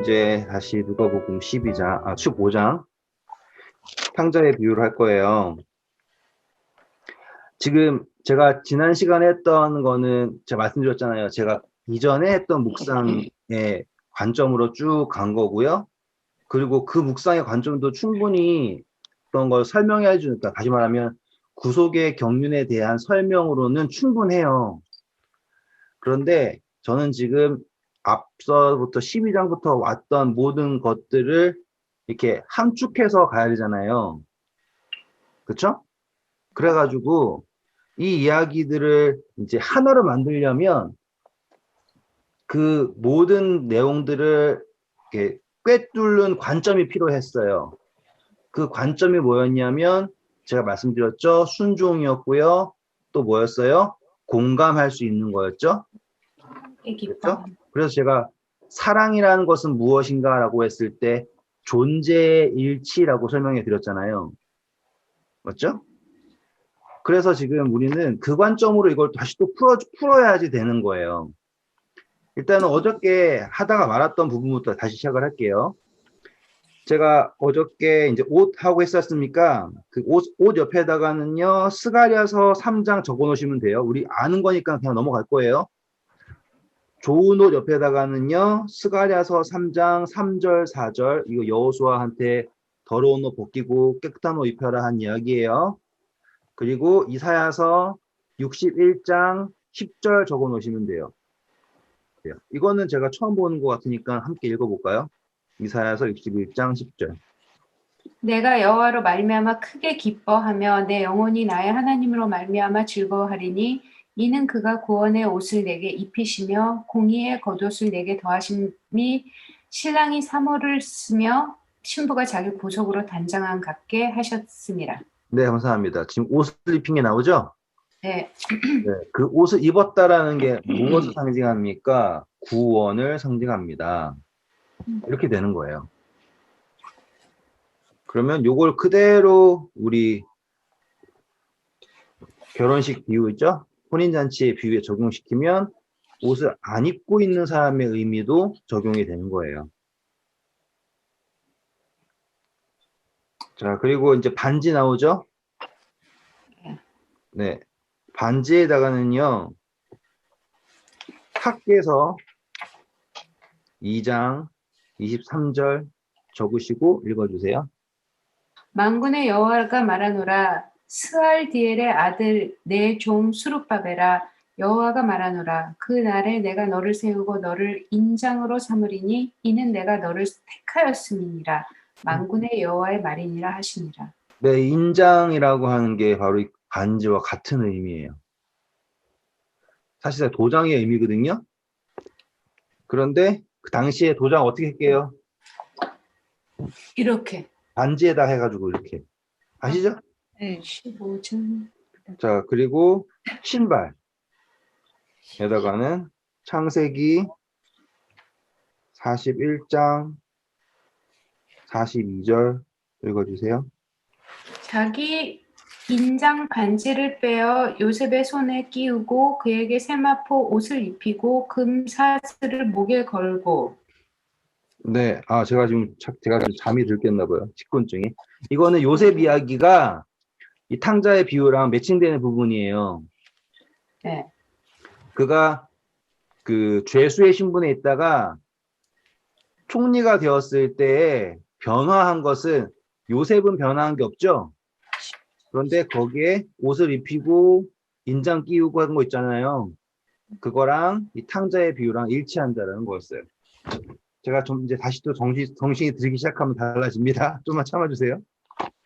이제 다시 누가복음 15장 탕자의 비유를 할 거예요. 지금 제가 지난 시간에 했던 거는 제가 말씀드렸잖아요. 제가 이전에 했던 묵상의 관점으로 쭉 간 거고요. 그리고 그 묵상의 관점도 충분히 그런 걸 설명해 주니까, 다시 말하면 구속의 경륜에 대한 설명으로는 충분해요. 그런데 저는 지금 앞서부터 12장부터 왔던 모든 것들을 이렇게 함축해서 가야 되잖아요. 그렇죠? 그래가지고 이 이야기들을 이제 하나로 만들려면 그 모든 내용들을 이렇게 꿰뚫는 관점이 필요했어요. 그 관점이 뭐였냐면 제가 말씀드렸죠. 순종이었고요. 또 뭐였어요? 공감할 수 있는 거였죠. 그렇죠? 그래서 제가 사랑이라는 것은 무엇인가라고 했을 때 존재의 일치라고 설명해 드렸잖아요. 맞죠? 그래서 지금 우리는 그 관점으로 이걸 다시 또 풀어야지 되는 거예요. 일단은 어저께 하다가 말았던 부분부터 다시 시작을 할게요. 제가 어저께 이제 옷 하고 했었습니까? 그 옷 옆에다가는요, 스가랴서 3장 적어 놓으시면 돼요. 우리 아는 거니까 그냥 넘어갈 거예요. 좋은 옷 옆에다가는요, 스가랴서 3장 3절 4절, 이거 여호수아한테 더러운 옷 벗기고 깨끗한 옷 입혀라 한 이야기예요. 그리고 이사야서 61장 10절 적어 놓으시면 돼요. 이거는 제가 처음 보는 것 같으니까 함께 읽어볼까요? 이사야서 61장 10절. 내가 여호와로 말미암아 크게 기뻐하며 내 영혼이 나의 하나님으로 말미암아 즐거워하리니 이는 그가 구원의 옷을 내게 입히시며 공의의 겉옷을 내게 더하심이 신랑이 사모를 쓰며 신부가 자기 구속으로 단장한 같게 하셨습니다. 네, 감사합니다. 지금 옷을 입힌 게 나오죠? 네. 네, 그 옷을 입었다라는 게 무엇을 상징합니까? 구원을 상징합니다. 이렇게 되는 거예요. 그러면 요걸 그대로 우리 결혼식 비유 있죠? 혼인잔치의 비유에 적용시키면 옷을 안 입고 있는 사람의 의미도 적용이 되는 거예요. 자, 그리고 이제 반지 나오죠? 네. 반지에다가는요, 학개서 2장 23절 적으시고 읽어주세요. 만군의 여호와가 말하노라 스알디엘의 아들 내 종 수룹바벨아 여호와가 말하노라 그 날에 내가 너를 세우고 너를 인장으로 삼으리니 이는 내가 너를 택하였음이니라 만군의 여호와의 말이니라 하시니라. 네, 인장이라고 하는 게 바로 이 반지와 같은 의미예요. 사실 도장의 의미거든요. 그런데 그 당시에 도장 어떻게 할게요? 이렇게 반지에다 해가지고 이렇게. 아시죠? 네, 15장. 자, 그리고 신발에다가는 창세기 41장 42절 읽어주세요. 자기 인장 반지를 빼어 요셉의 손에 끼우고 그에게 세마포 옷을 입히고 금 사슬을 목에 걸고. 네, 제가 지금 잠이 들겠나 봐요. 직권증이. 이거는 요셉 이야기가 이 탕자의 비유랑 매칭되는 부분이에요. 네. 그가 그 죄수의 신분에 있다가 총리가 되었을 때 변화한 것은 요셉은 변화한 게 없죠. 그런데 거기에 옷을 입히고 인장 끼우고 한 거 있잖아요. 그거랑 이 탕자의 비유랑 일치한다는 거였어요. 제가 좀 이제 다시 또 정신이 들기 시작하면 달라집니다. 좀만 참아주세요.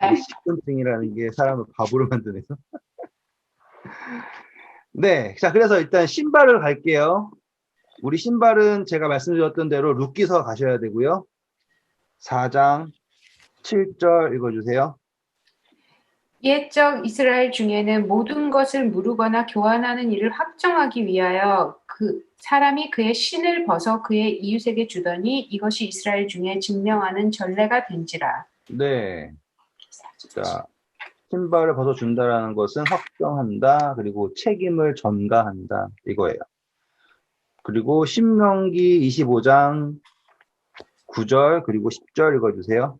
식곤증이라는 게 사람을 바보로 만드네요. 네, 자 그래서 일단 신발을 갈게요. 우리 신발은 제가 말씀드렸던 대로 룻기서 가셔야 되고요. 4장 7절 읽어주세요. 옛적 이스라엘 중에는 모든 것을 무르거나 교환하는 일을 확정하기 위하여 그 사람이 그의 신을 벗어 그의 이웃에게 주더니 이것이 이스라엘 중에 증명하는 전례가 된지라. 네. 자, 신발을 벗어준다라는 것은 확정한다. 그리고 책임을 전가한다. 이거예요. 그리고 신명기 25장 9절 그리고 10절 읽어주세요.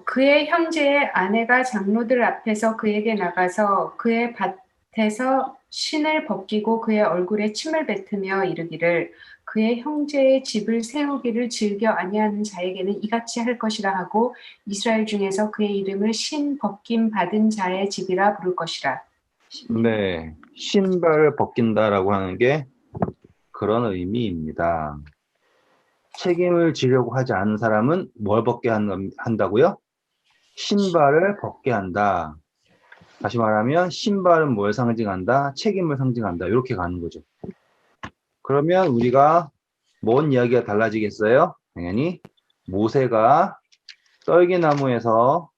그의 형제의 아내가 장로들 앞에서 그에게 나가서 그의 밭에서 신을 벗기고 그의 얼굴에 침을 뱉으며 이르기를 그의 형제의 집을 세우기를 즐겨 아니하는 자에게는 이같이 할 것이라 하고 이스라엘 중에서 그의 이름을 신 벗김 받은 자의 집이라 부를 것이라. 네, 신발을 벗긴다라고 하는 게 그런 의미입니다. 책임을 지려고 하지 않은 사람은 뭘 벗게 한다고요? 신발을 벗게 한다. 다시 말하면 신발은 뭘 상징한다? 책임을 상징한다. 이렇게 가는 거죠. 그러면 우리가 뭔 이야기가 달라지겠어요? 당연히 모세가 떨기나무에서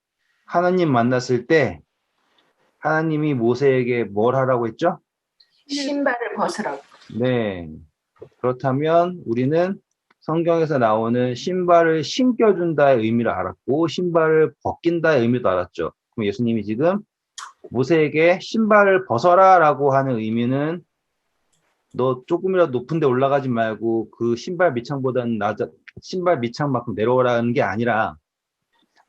하나님 만났을 때 하나님이 모세에게 뭘 하라고 했죠? 신발을 벗으라고. 네. 그렇다면 우리는 성경에서 나오는 신발을 신겨준다의 의미를 알았고 신발을 벗긴다의 의미도 알았죠. 그럼 예수님이 지금 모세에게 신발을 벗어라 라고 하는 의미는 너 조금이라도 높은 데 올라가지 말고 그 신발 밑창보다는 신발 밑창만큼 내려오라는 게 아니라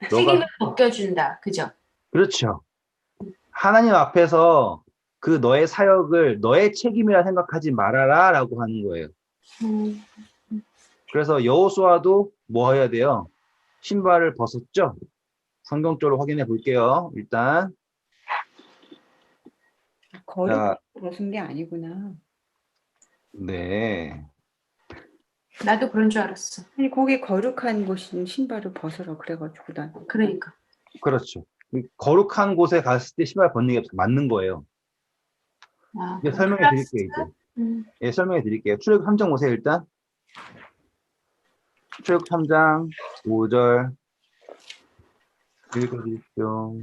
너가 책임을 벗겨준다. 그죠? 그렇죠. 하나님 앞에서 그 너의 사역을 너의 책임이라 생각하지 말아라 라고 하는 거예요. 음, 그래서 여호수아도 뭐 해야 돼요? 신발을 벗었죠? 성경적으로 확인해 볼게요. 일단 거룩한 자, 벗은 게 아니구나. 네. 나도 그런 줄 알았어. 아니 거기 거룩한 곳인 신발을 벗으라 그래가지고 난. 그러니까. 그렇죠. 거룩한 곳에 갔을 때 신발 벗는 게 맞는 거예요. 이제 그럼 설명해 플러스. 드릴게요, 이제. 음, 예, 설명해 드릴게요. 출애굽 3장 오세요, 일단. 출애굽 3장 5절 읽어 주십시오.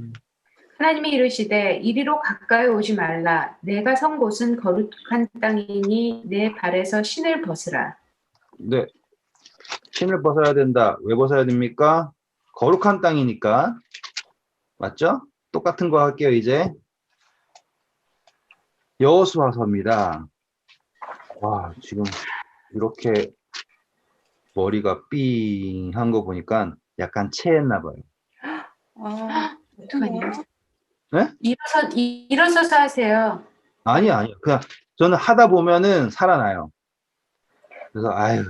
하나님이 이르시되 이리로 가까이 오지 말라. 내가 선 곳은 거룩한 땅이니 내 발에서 신을 벗으라. 네. 신을 벗어야 된다. 왜 벗어야 됩니까? 거룩한 땅이니까. 맞죠? 똑같은 거 할게요, 이제. 여호수아서입니다. 와, 지금 이렇게 머리가 삥한 거 보니까 약간 체했나 봐요. 아, 어떡하냐. 네? 일어서서 하세요. 아니요. 그냥 저는 하다 보면은 살아나요. 그래서 아유,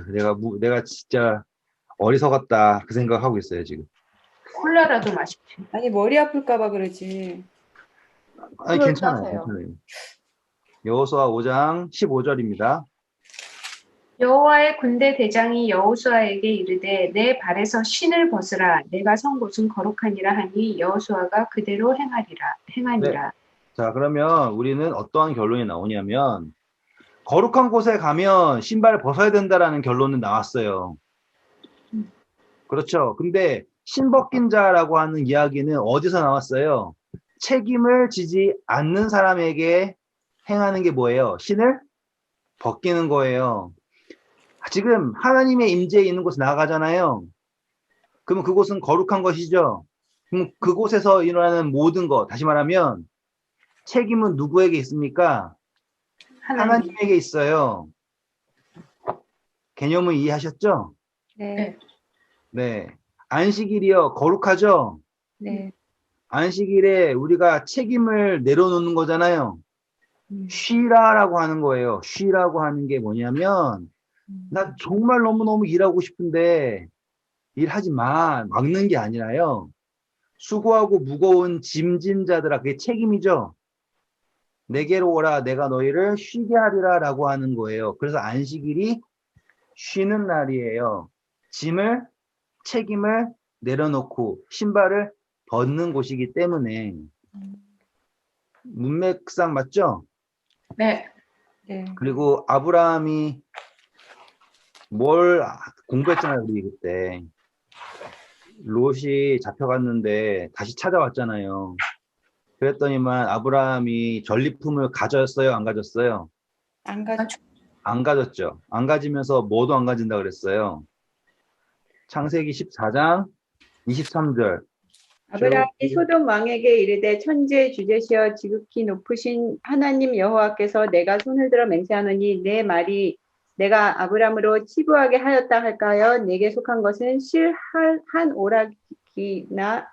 내가 진짜 어리석었다 그 생각하고 있어요, 지금. 콜라라도 마십시오. 아니 머리 아플까봐 그러지. 아니, 그걸 괜찮아요. 따세요. 괜찮아요. 여호수아 5장 15절입니다. 여호와의 군대 대장이 여호수아에게 이르되 내 발에서 신을 벗으라. 내가 선 곳은 거룩하니라 하니 여호수아가 그대로 행하니라. 자, 그러면 우리는 어떠한 결론이 나오냐면 거룩한 곳에 가면 신발을 벗어야 된다라는 결론은 나왔어요. 그렇죠. 근데 신벗긴 자라고 하는 이야기는 어디서 나왔어요? 책임을 지지 않는 사람에게 행하는 게 뭐예요? 신을 벗기는 거예요. 지금 하나님의 임재에 있는 곳에 나가잖아요. 그러면 그곳은 거룩한 것이죠. 그럼 그곳에서 일어나는 모든 것, 다시 말하면 책임은 누구에게 있습니까? 하나님. 하나님에게 있어요. 개념을 이해하셨죠? 네, 네. 안식일이요. 거룩하죠? 네. 안식일에 우리가 책임을 내려놓는 거잖아요. 쉬라라고 하는 거예요. 쉬라고 하는 게 뭐냐면 나 정말 너무너무 일하고 싶은데 일하지 마. 막는 게 아니라요. 수고하고 무거운 짐진 자들아, 그게 책임이죠. 내게로 오라. 내가 너희를 쉬게 하리라 라고 하는 거예요. 그래서 안식일이 쉬는 날이에요. 책임을 내려놓고 신발을 벗는 곳이기 때문에 문맥상 맞죠? 네. 네. 그리고 아브라함이 뭘 공부했잖아요, 우리 그때. 롯이 잡혀갔는데 다시 찾아왔잖아요. 그랬더니만 아브라함이 전리품을 가졌어요, 안 가졌어요? 안 가. 안 가졌죠. 안 가지면서 뭐도 안 가진다 그랬어요. 창세기 14장 23절. 아브라함이 소돔 왕에게 이르되 천지의 주제시여 지극히 높으신 하나님 여호와께서 내가 손을 들어 맹세하노니 내 말이 내가 아브람으로 치부하게 하였다 할까요? 내게 속한 것은 실 한 오락기나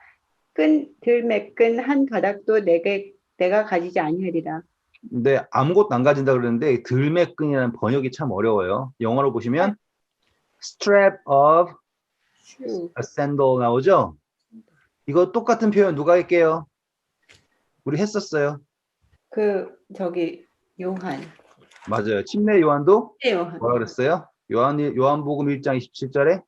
끈 들매끈 한 가닥도 내가 가지지 아니하리라. 근데 아무것도 안 가진다 그러는데 들매끈이라는 번역이 참 어려워요. 영어로 보시면 strap of a sandal 나오죠? 이거 똑같은 표현 누가 할게요? 우리 했었어요. 저기 요한. 맞아요. 침례 요한도 네, 요한. 뭐라 그랬어요? 요한복음 1장 27절에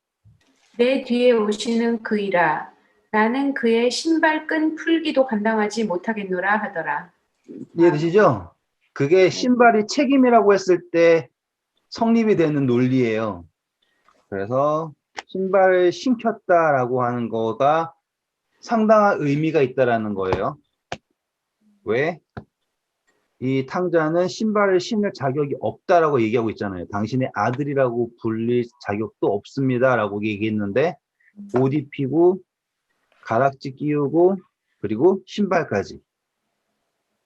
내 뒤에 오시는 그이라. 나는 그의 신발끈 풀기도 감당하지 못하겠노라 하더라. 이해되시죠? 그게 신발이 책임이라고 했을 때 성립이 되는 논리예요. 그래서 신발을 신켰다라고 하는 거가 상당한 의미가 있다라는 거예요. 왜? 이 탕자는 신발을 신을 자격이 없다라고 얘기하고 있잖아요. 당신의 아들이라고 불릴 자격도 없습니다라고 얘기했는데 옷 입히고 가락지 끼우고 그리고 신발까지.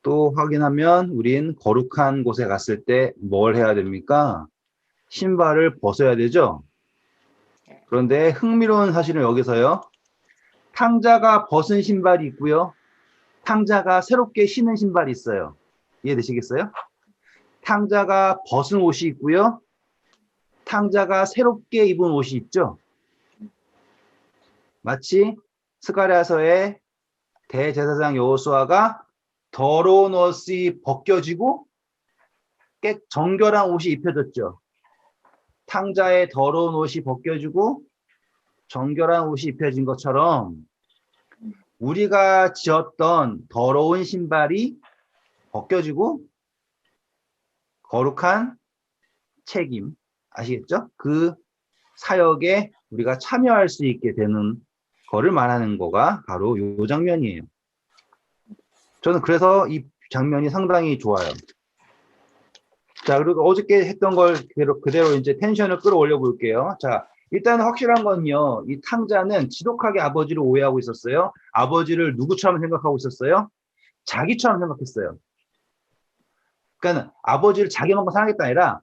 또 확인하면 우린 거룩한 곳에 갔을 때 뭘 해야 됩니까? 신발을 벗어야 되죠. 그런데 흥미로운 사실은 여기서요. 탕자가 벗은 신발이 있고요. 탕자가 새롭게 신은 신발이 있어요. 이해되시겠어요? 탕자가 벗은 옷이 있고요. 탕자가 새롭게 입은 옷이 있죠. 마치 스가랴서의 대제사장 여호수아가 더러운 옷이 벗겨지고 정결한 옷이 입혀졌죠. 탕자의 더러운 옷이 벗겨지고 정결한 옷이 입혀진 것처럼 우리가 지었던 더러운 신발이 벗겨지고 거룩한 책임, 아시겠죠? 그 사역에 우리가 참여할 수 있게 되는 거를 말하는 거가 바로 이 장면이에요. 저는 그래서 이 장면이 상당히 좋아요. 자, 그리고 어저께 했던 걸 그대로 이제 텐션을 끌어올려 볼게요. 자, 일단 확실한 건요. 이 탕자는 지독하게 아버지를 오해하고 있었어요. 아버지를 누구처럼 생각하고 있었어요? 자기처럼 생각했어요. 그러니까 아버지를 자기만큼 사랑했다 아니라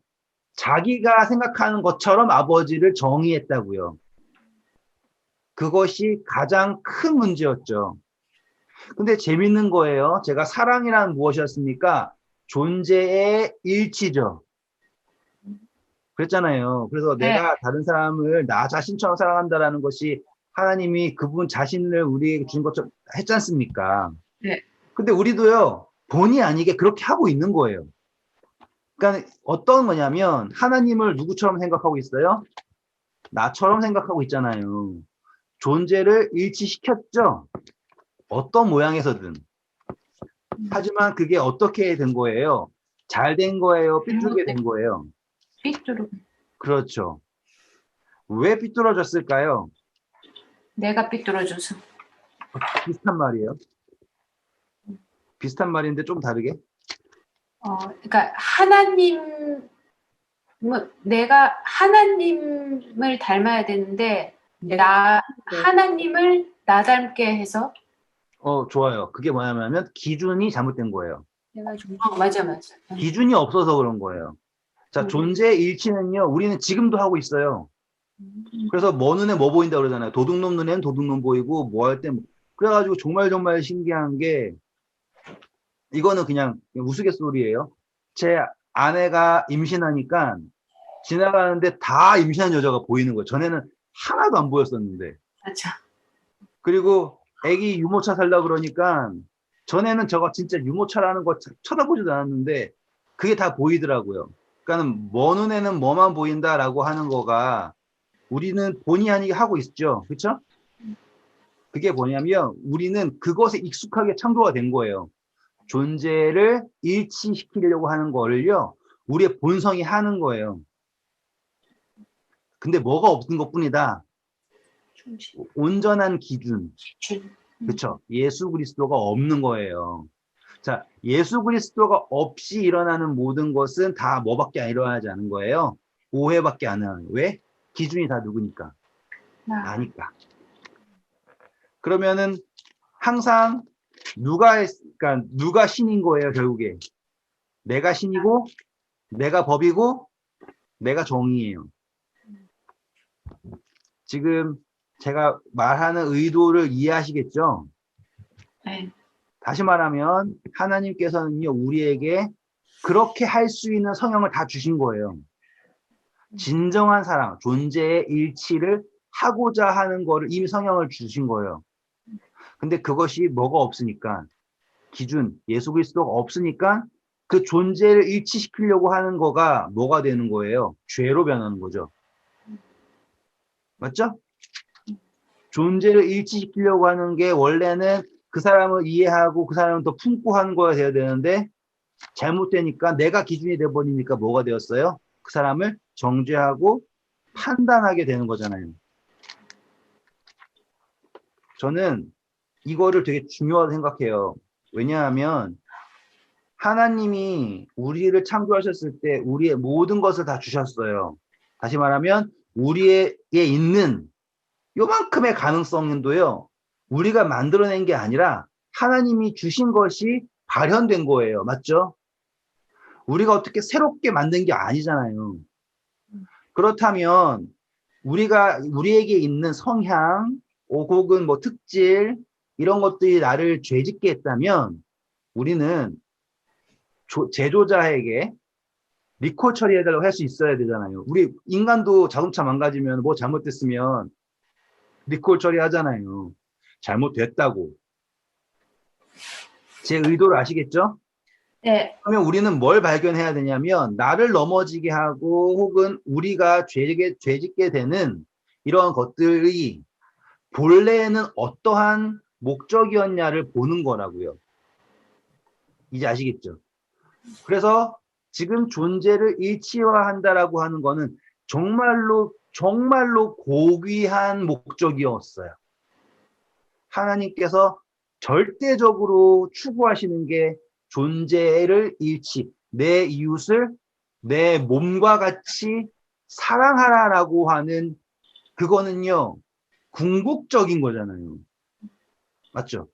자기가 생각하는 것처럼 아버지를 정의했다고요. 그것이 가장 큰 문제였죠. 근데 재밌는 거예요. 제가 사랑이란 무엇이었습니까? 존재의 일치죠. 그랬잖아요. 그래서 네. 내가 다른 사람을 나 자신처럼 사랑한다라는 것이 하나님이 그분 자신을 우리에게 준 것처럼 했지 않습니까? 네. 근데 우리도요, 본의 아니게 그렇게 하고 있는 거예요. 그러니까 어떤 거냐면 하나님을 누구처럼 생각하고 있어요? 나처럼 생각하고 있잖아요. 존재를 일치시켰죠. 어떤 모양에서든. 하지만 그게 어떻게 된 거예요? 잘 된 거예요? 삐뚤게 된 거예요? 삐뚤어. 그렇죠. 왜 삐뚤어졌을까요? 내가 삐뚤어져서. 비슷한 말이에요. 비슷한 말인데 좀 다르게. 그러니까 내가 하나님을 닮아야 되는데 하나님을 나 닮게 해서. 좋아요. 그게 뭐냐면 기준이 잘못된 거예요. 내가 좀 맞아. 기준이 없어서 그런 거예요. 자, 존재의 일치는요, 우리는 지금도 하고 있어요. 그래서 뭐 눈에 뭐 보인다 그러잖아요. 도둑놈 눈에는 도둑놈 보이고 뭐 할 때 그래가지고 정말 신기한 게 이거는 그냥 우스갯소리예요. 제 아내가 임신하니까 지나가는데 다 임신한 여자가 보이는 거예요. 전에는 하나도 안 보였었는데. 맞아. 그리고 애기 유모차 살려고 그러니까 전에는 저거 진짜 유모차라는 거 쳐다보지도 않았는데 그게 다 보이더라고요. 그러니까 뭐 눈에는 뭐만 보인다라고 하는 거가 우리는 본의 아니게 하고 있죠. 그렇죠? 그게 뭐냐면 우리는 그것에 익숙하게 창조가 된 거예요. 존재를 일치시키려고 하는 거를요. 우리의 본성이 하는 거예요. 근데 뭐가 없는 것뿐이다. 온전한 기준. 그렇죠? 예수 그리스도가 없는 거예요. 자, 예수 그리스도가 없이 일어나는 모든 것은 다 뭐밖에 일어나지 않은 거예요? 오해밖에 안 하는 거예요. 왜? 기준이 다 누구니까? 나니까. 그러면은 항상 그러니까 누가 신인 거예요, 결국에? 내가 신이고, 내가 법이고, 내가 정의예요. 지금 제가 말하는 의도를 이해하시겠죠? 네. 다시 말하면 하나님께서는요, 우리에게 그렇게 할 수 있는 성향을 다 주신 거예요. 진정한 사랑, 존재의 일치를 하고자 하는 거를 이미 성향을 주신 거예요. 근데 그것이 뭐가 없으니까, 기준, 예수 그리스도가 없으니까 그 존재를 일치시키려고 하는 거가 뭐가 되는 거예요? 죄로 변하는 거죠. 맞죠? 존재를 일치시키려고 하는 게 원래는 그 사람을 이해하고 그 사람을 더 품고 하는 거야 돼야 되는데, 잘못되니까 내가 기준이 돼버리니까 뭐가 되었어요? 그 사람을 정죄하고 판단하게 되는 거잖아요. 저는 이거를 되게 중요하다고 생각해요. 왜냐하면 하나님이 우리를 창조하셨을 때 우리의 모든 것을 다 주셨어요. 다시 말하면 우리에게 있는 요만큼의 가능성도요, 우리가 만들어낸 게 아니라 하나님이 주신 것이 발현된 거예요. 맞죠? 우리가 어떻게 새롭게 만든 게 아니잖아요. 그렇다면 우리에게 있는 성향, 혹은 뭐 특질, 이런 것들이 나를 죄짓게 했다면 우리는 제조자에게 리콜 처리해달라고 할 수 있어야 되잖아요. 우리 인간도 자동차 망가지면 뭐 잘못됐으면 리콜 처리하잖아요. 잘못됐다고. 제 의도를 아시겠죠? 네. 그러면 우리는 뭘 발견해야 되냐면, 나를 넘어지게 하고 혹은 우리가 죄짓게 되는 이런 것들이 본래에는 어떠한 목적이었냐를 보는 거라고요. 이제 아시겠죠? 그래서 지금 존재를 일치화한다라고 하는 거는 정말로 정말로 고귀한 목적이었어요. 하나님께서 절대적으로 추구하시는 게 존재를 일치, 내 이웃을 내 몸과 같이 사랑하라라고 하는, 그거는요, 궁극적인 거잖아요. 맞죠?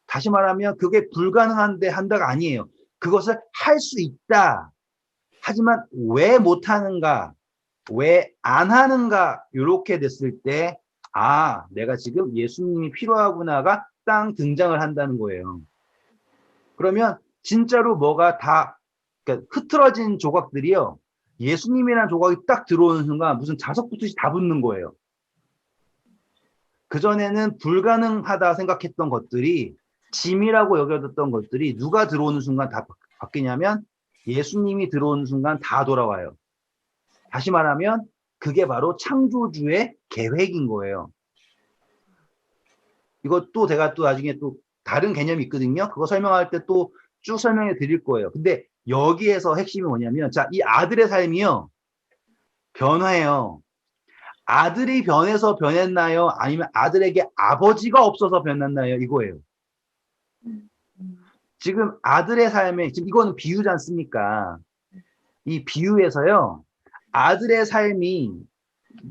다시 말하면 그게 불가능한데 한다가 아니에요. 그것을 할 수 있다. 하지만 왜 못하는가, 왜 안 하는가, 이렇게 됐을 때, 아, 내가 지금 예수님이 필요하구나가 땅 등장을 한다는 거예요. 그러면 진짜로 뭐가 다, 그러니까 흐트러진 조각들이요, 예수님이라는 조각이 딱 들어오는 순간 무슨 자석 붙듯이 다 붙는 거예요. 그전에는 불가능하다 생각했던 것들이, 짐이라고 여겨졌던 것들이 누가 들어오는 순간 다 바뀌냐면 예수님이 들어오는 순간 다 돌아와요. 다시 말하면 그게 바로 창조주의 계획인 거예요. 이것도 제가 또 나중에 또 다른 개념이 있거든요. 그거 설명할 때 또 쭉 설명해 드릴 거예요. 근데 여기에서 핵심이 뭐냐면, 자, 이 아들의 삶이요, 변화해요. 아들이 변해서 변했나요? 아니면 아들에게 아버지가 없어서 변했나요? 이거예요. 지금 아들의 삶에, 지금 이거는 비유지 않습니까? 이 비유에서요, 아들의 삶이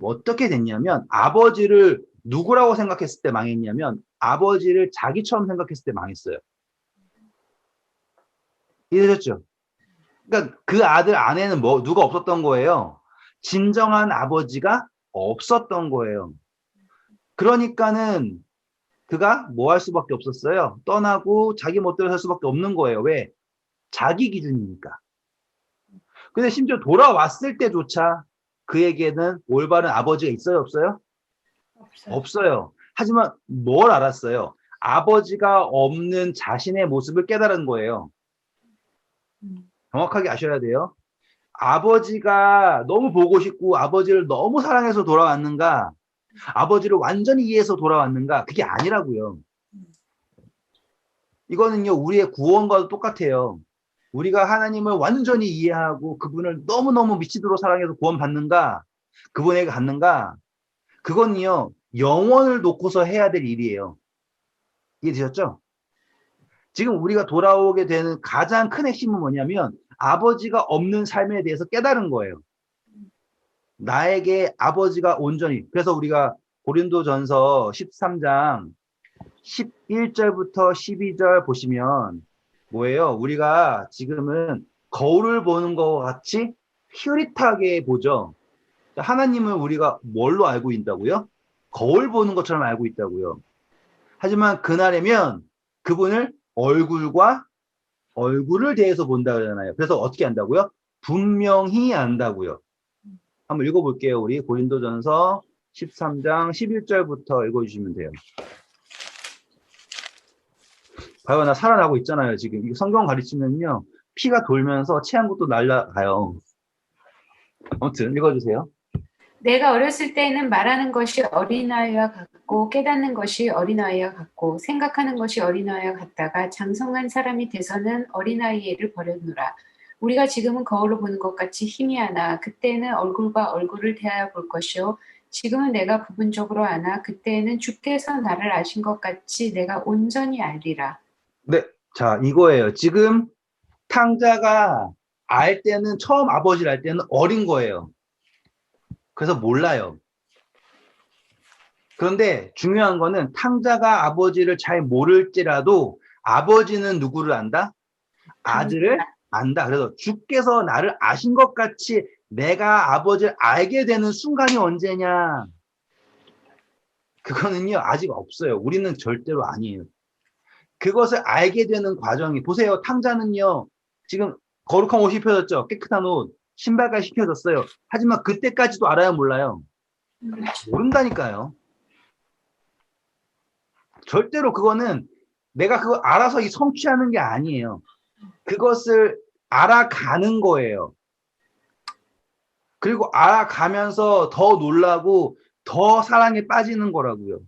어떻게 됐냐면, 아버지를 누구라고 생각했을 때 망했냐면 아버지를 자기처럼 생각했을 때 망했어요. 이해되셨죠? 그러니까 그 아들 안에는 누가 없었던 거예요? 진정한 아버지가 없었던 거예요. 그러니까는 그가 뭐 할 수밖에 없었어요? 떠나고 자기 멋대로 살 수밖에 없는 거예요. 왜? 자기 기준이니까. 근데 심지어 돌아왔을 때조차 그에게는 올바른 아버지가 있어요? 없어요? 없어요. 하지만 뭘 알았어요? 아버지가 없는 자신의 모습을 깨달은 거예요. 정확하게 아셔야 돼요. 아버지가 너무 보고 싶고 아버지를 너무 사랑해서 돌아왔는가, 아버지를 완전히 이해해서 돌아왔는가, 그게 아니라고요. 이거는요, 우리의 구원과도 똑같아요. 우리가 하나님을 완전히 이해하고 그분을 너무너무 미치도록 사랑해서 구원받는가, 그분에게 갔는가, 그건요, 영원을 놓고서 해야 될 일이에요. 이해되셨죠? 지금 우리가 돌아오게 되는 가장 큰 핵심은 뭐냐면 아버지가 없는 삶에 대해서 깨달은 거예요. 나에게 아버지가 온전히, 그래서 우리가 고린도전서 13장 11절부터 12절 보시면 뭐예요? 우리가 지금은 거울을 보는 것과 같이 흐릿하게 보죠. 하나님을 우리가 뭘로 알고 있다고요? 거울 보는 것처럼 알고 있다고요. 하지만 그날이면 그분을 얼굴과 얼굴을 대해서 본다 그러잖아요. 그래서 어떻게 안다고요? 분명히 안다고요. 한번 읽어볼게요. 우리 고린도전서 13장 11절부터 읽어주시면 돼요. 봐요, 나 살아나고 있잖아요. 지금 이 성경 가르치면요, 피가 돌면서 체한 것도 날라가요. 아무튼 읽어주세요. 내가 어렸을 때에는 말하는 것이 어린아이와 같고 깨닫는 것이 어린아이와 같고 생각하는 것이 어린아이와 같다가 장성한 사람이 돼서는 어린아이를 버렸노라. 우리가 지금은 거울로 보는 것 같이 희미하나 그때는 얼굴과 얼굴을 대하여 볼 것이요 지금은 내가 부분적으로 아나 그때에는 주께서 나를 아신 것 같이 내가 온전히 알리라. 네, 자, 이거예요. 지금 탕자가 알 때는, 처음 아버지를 알 때는 어린 거예요. 그래서 몰라요. 그런데 중요한 거는 탕자가 아버지를 잘 모를지라도 아버지는 누구를 안다? 아들을 안다. 그래서 주께서 나를 아신 것 같이 내가 아버지를 알게 되는 순간이 언제냐? 그거는요, 아직 없어요. 우리는 절대로 아니에요. 그것을 알게 되는 과정이, 보세요. 탕자는요, 지금 거룩한 옷이 입혀졌죠? 깨끗한 옷, 신발까지 입혀졌어요. 하지만 그때까지도 알아요, 몰라요? 모른다니까요. 절대로 그거는 내가 그거 알아서 성취하는 게 아니에요. 그것을 알아가는 거예요. 그리고 알아가면서 더 놀라고 더 사랑에 빠지는 거라고요.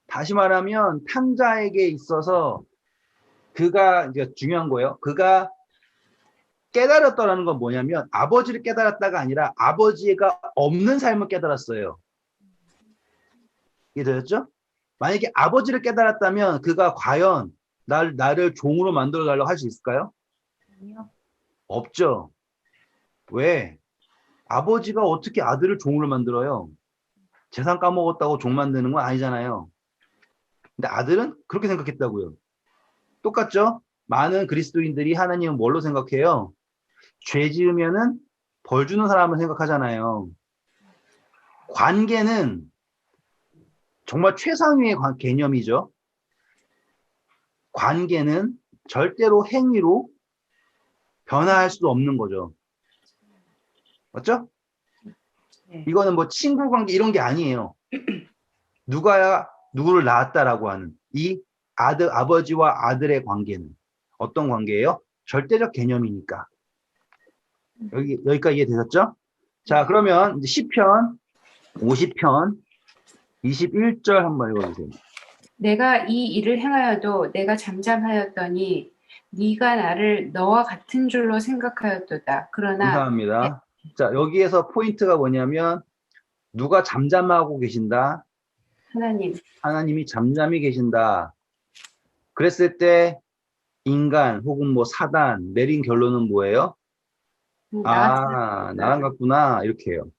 다시 말하면 탕자에게 있어서 그가 이제 중요한 거예요. 그가 깨달았다라는 건 뭐냐면 아버지를 깨달았다가 아니라 아버지가 없는 삶을 깨달았어요. 이해되셨죠? 만약에 아버지를 깨달았다면 그가 과연 나를 종으로 만들어 달라고 할 수 있을까요? 아니요. 없죠. 왜? 아버지가 어떻게 아들을 종으로 만들어요? 재산 까먹었다고 종 만드는 건 아니잖아요. 근데 아들은 그렇게 생각했다고요. 똑같죠? 많은 그리스도인들이 하나님은 뭘로 생각해요? 죄 지으면은 벌 주는 사람을 생각하잖아요. 관계는 정말 최상위의 개념이죠. 관계는 절대로 행위로 변화할 수 없는 거죠. 맞죠? 네. 이거는 뭐 친구 관계 이런 게 아니에요. 누가야 누구를 낳았다라고 하는 이 아버지와 아들의 관계는 어떤 관계예요? 절대적 개념이니까. 여기까지 이해되셨죠? 자, 그러면 이제 시편 50편 21절 한번 읽어주세요. 내가 이 일을 행하여도 내가 잠잠하였더니 네가 나를 너와 같은 줄로 생각하였도다. 그러나 감사합니다. 자, 여기에서 포인트가 뭐냐면 누가 잠잠하고 계신다? 하나님 하나님이 잠잠히 계신다. 그랬을 때 인간 혹은 뭐 사단 내린 결론은 뭐예요? 나랑 같구나 이렇게 해요.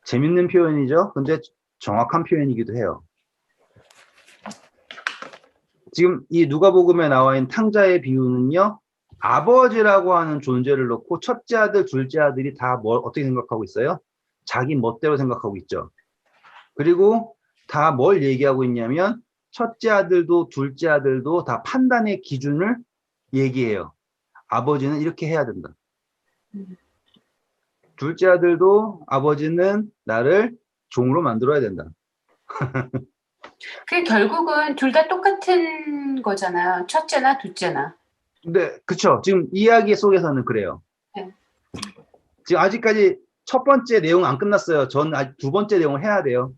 재밌는 표현이죠. 근데 정확한 표현이기도 해요. 지금 이 누가복음에 나와 있는 탕자의 비유는요, 아버지라고 하는 존재를 놓고 첫째 아들, 둘째 아들이 다 어떻게 생각하고 있어요? 자기 멋대로 생각하고 있죠. 그리고 다 뭘 얘기하고 있냐면 첫째 아들도 둘째 아들도 다 판단의 기준을 얘기해요. 아버지는 이렇게 해야 된다. 둘째 아들도 아버지는 나를 종으로 만들어야 된다. 그 결국은 둘 다 똑같은 거잖아요. 첫째나 둘째나. 네, 그쵸. 지금 이야기 속에서는 그래요. 네. 지금 아직까지 첫 번째 내용 안 끝났어요. 전 아직 두 번째 내용을 해야 돼요.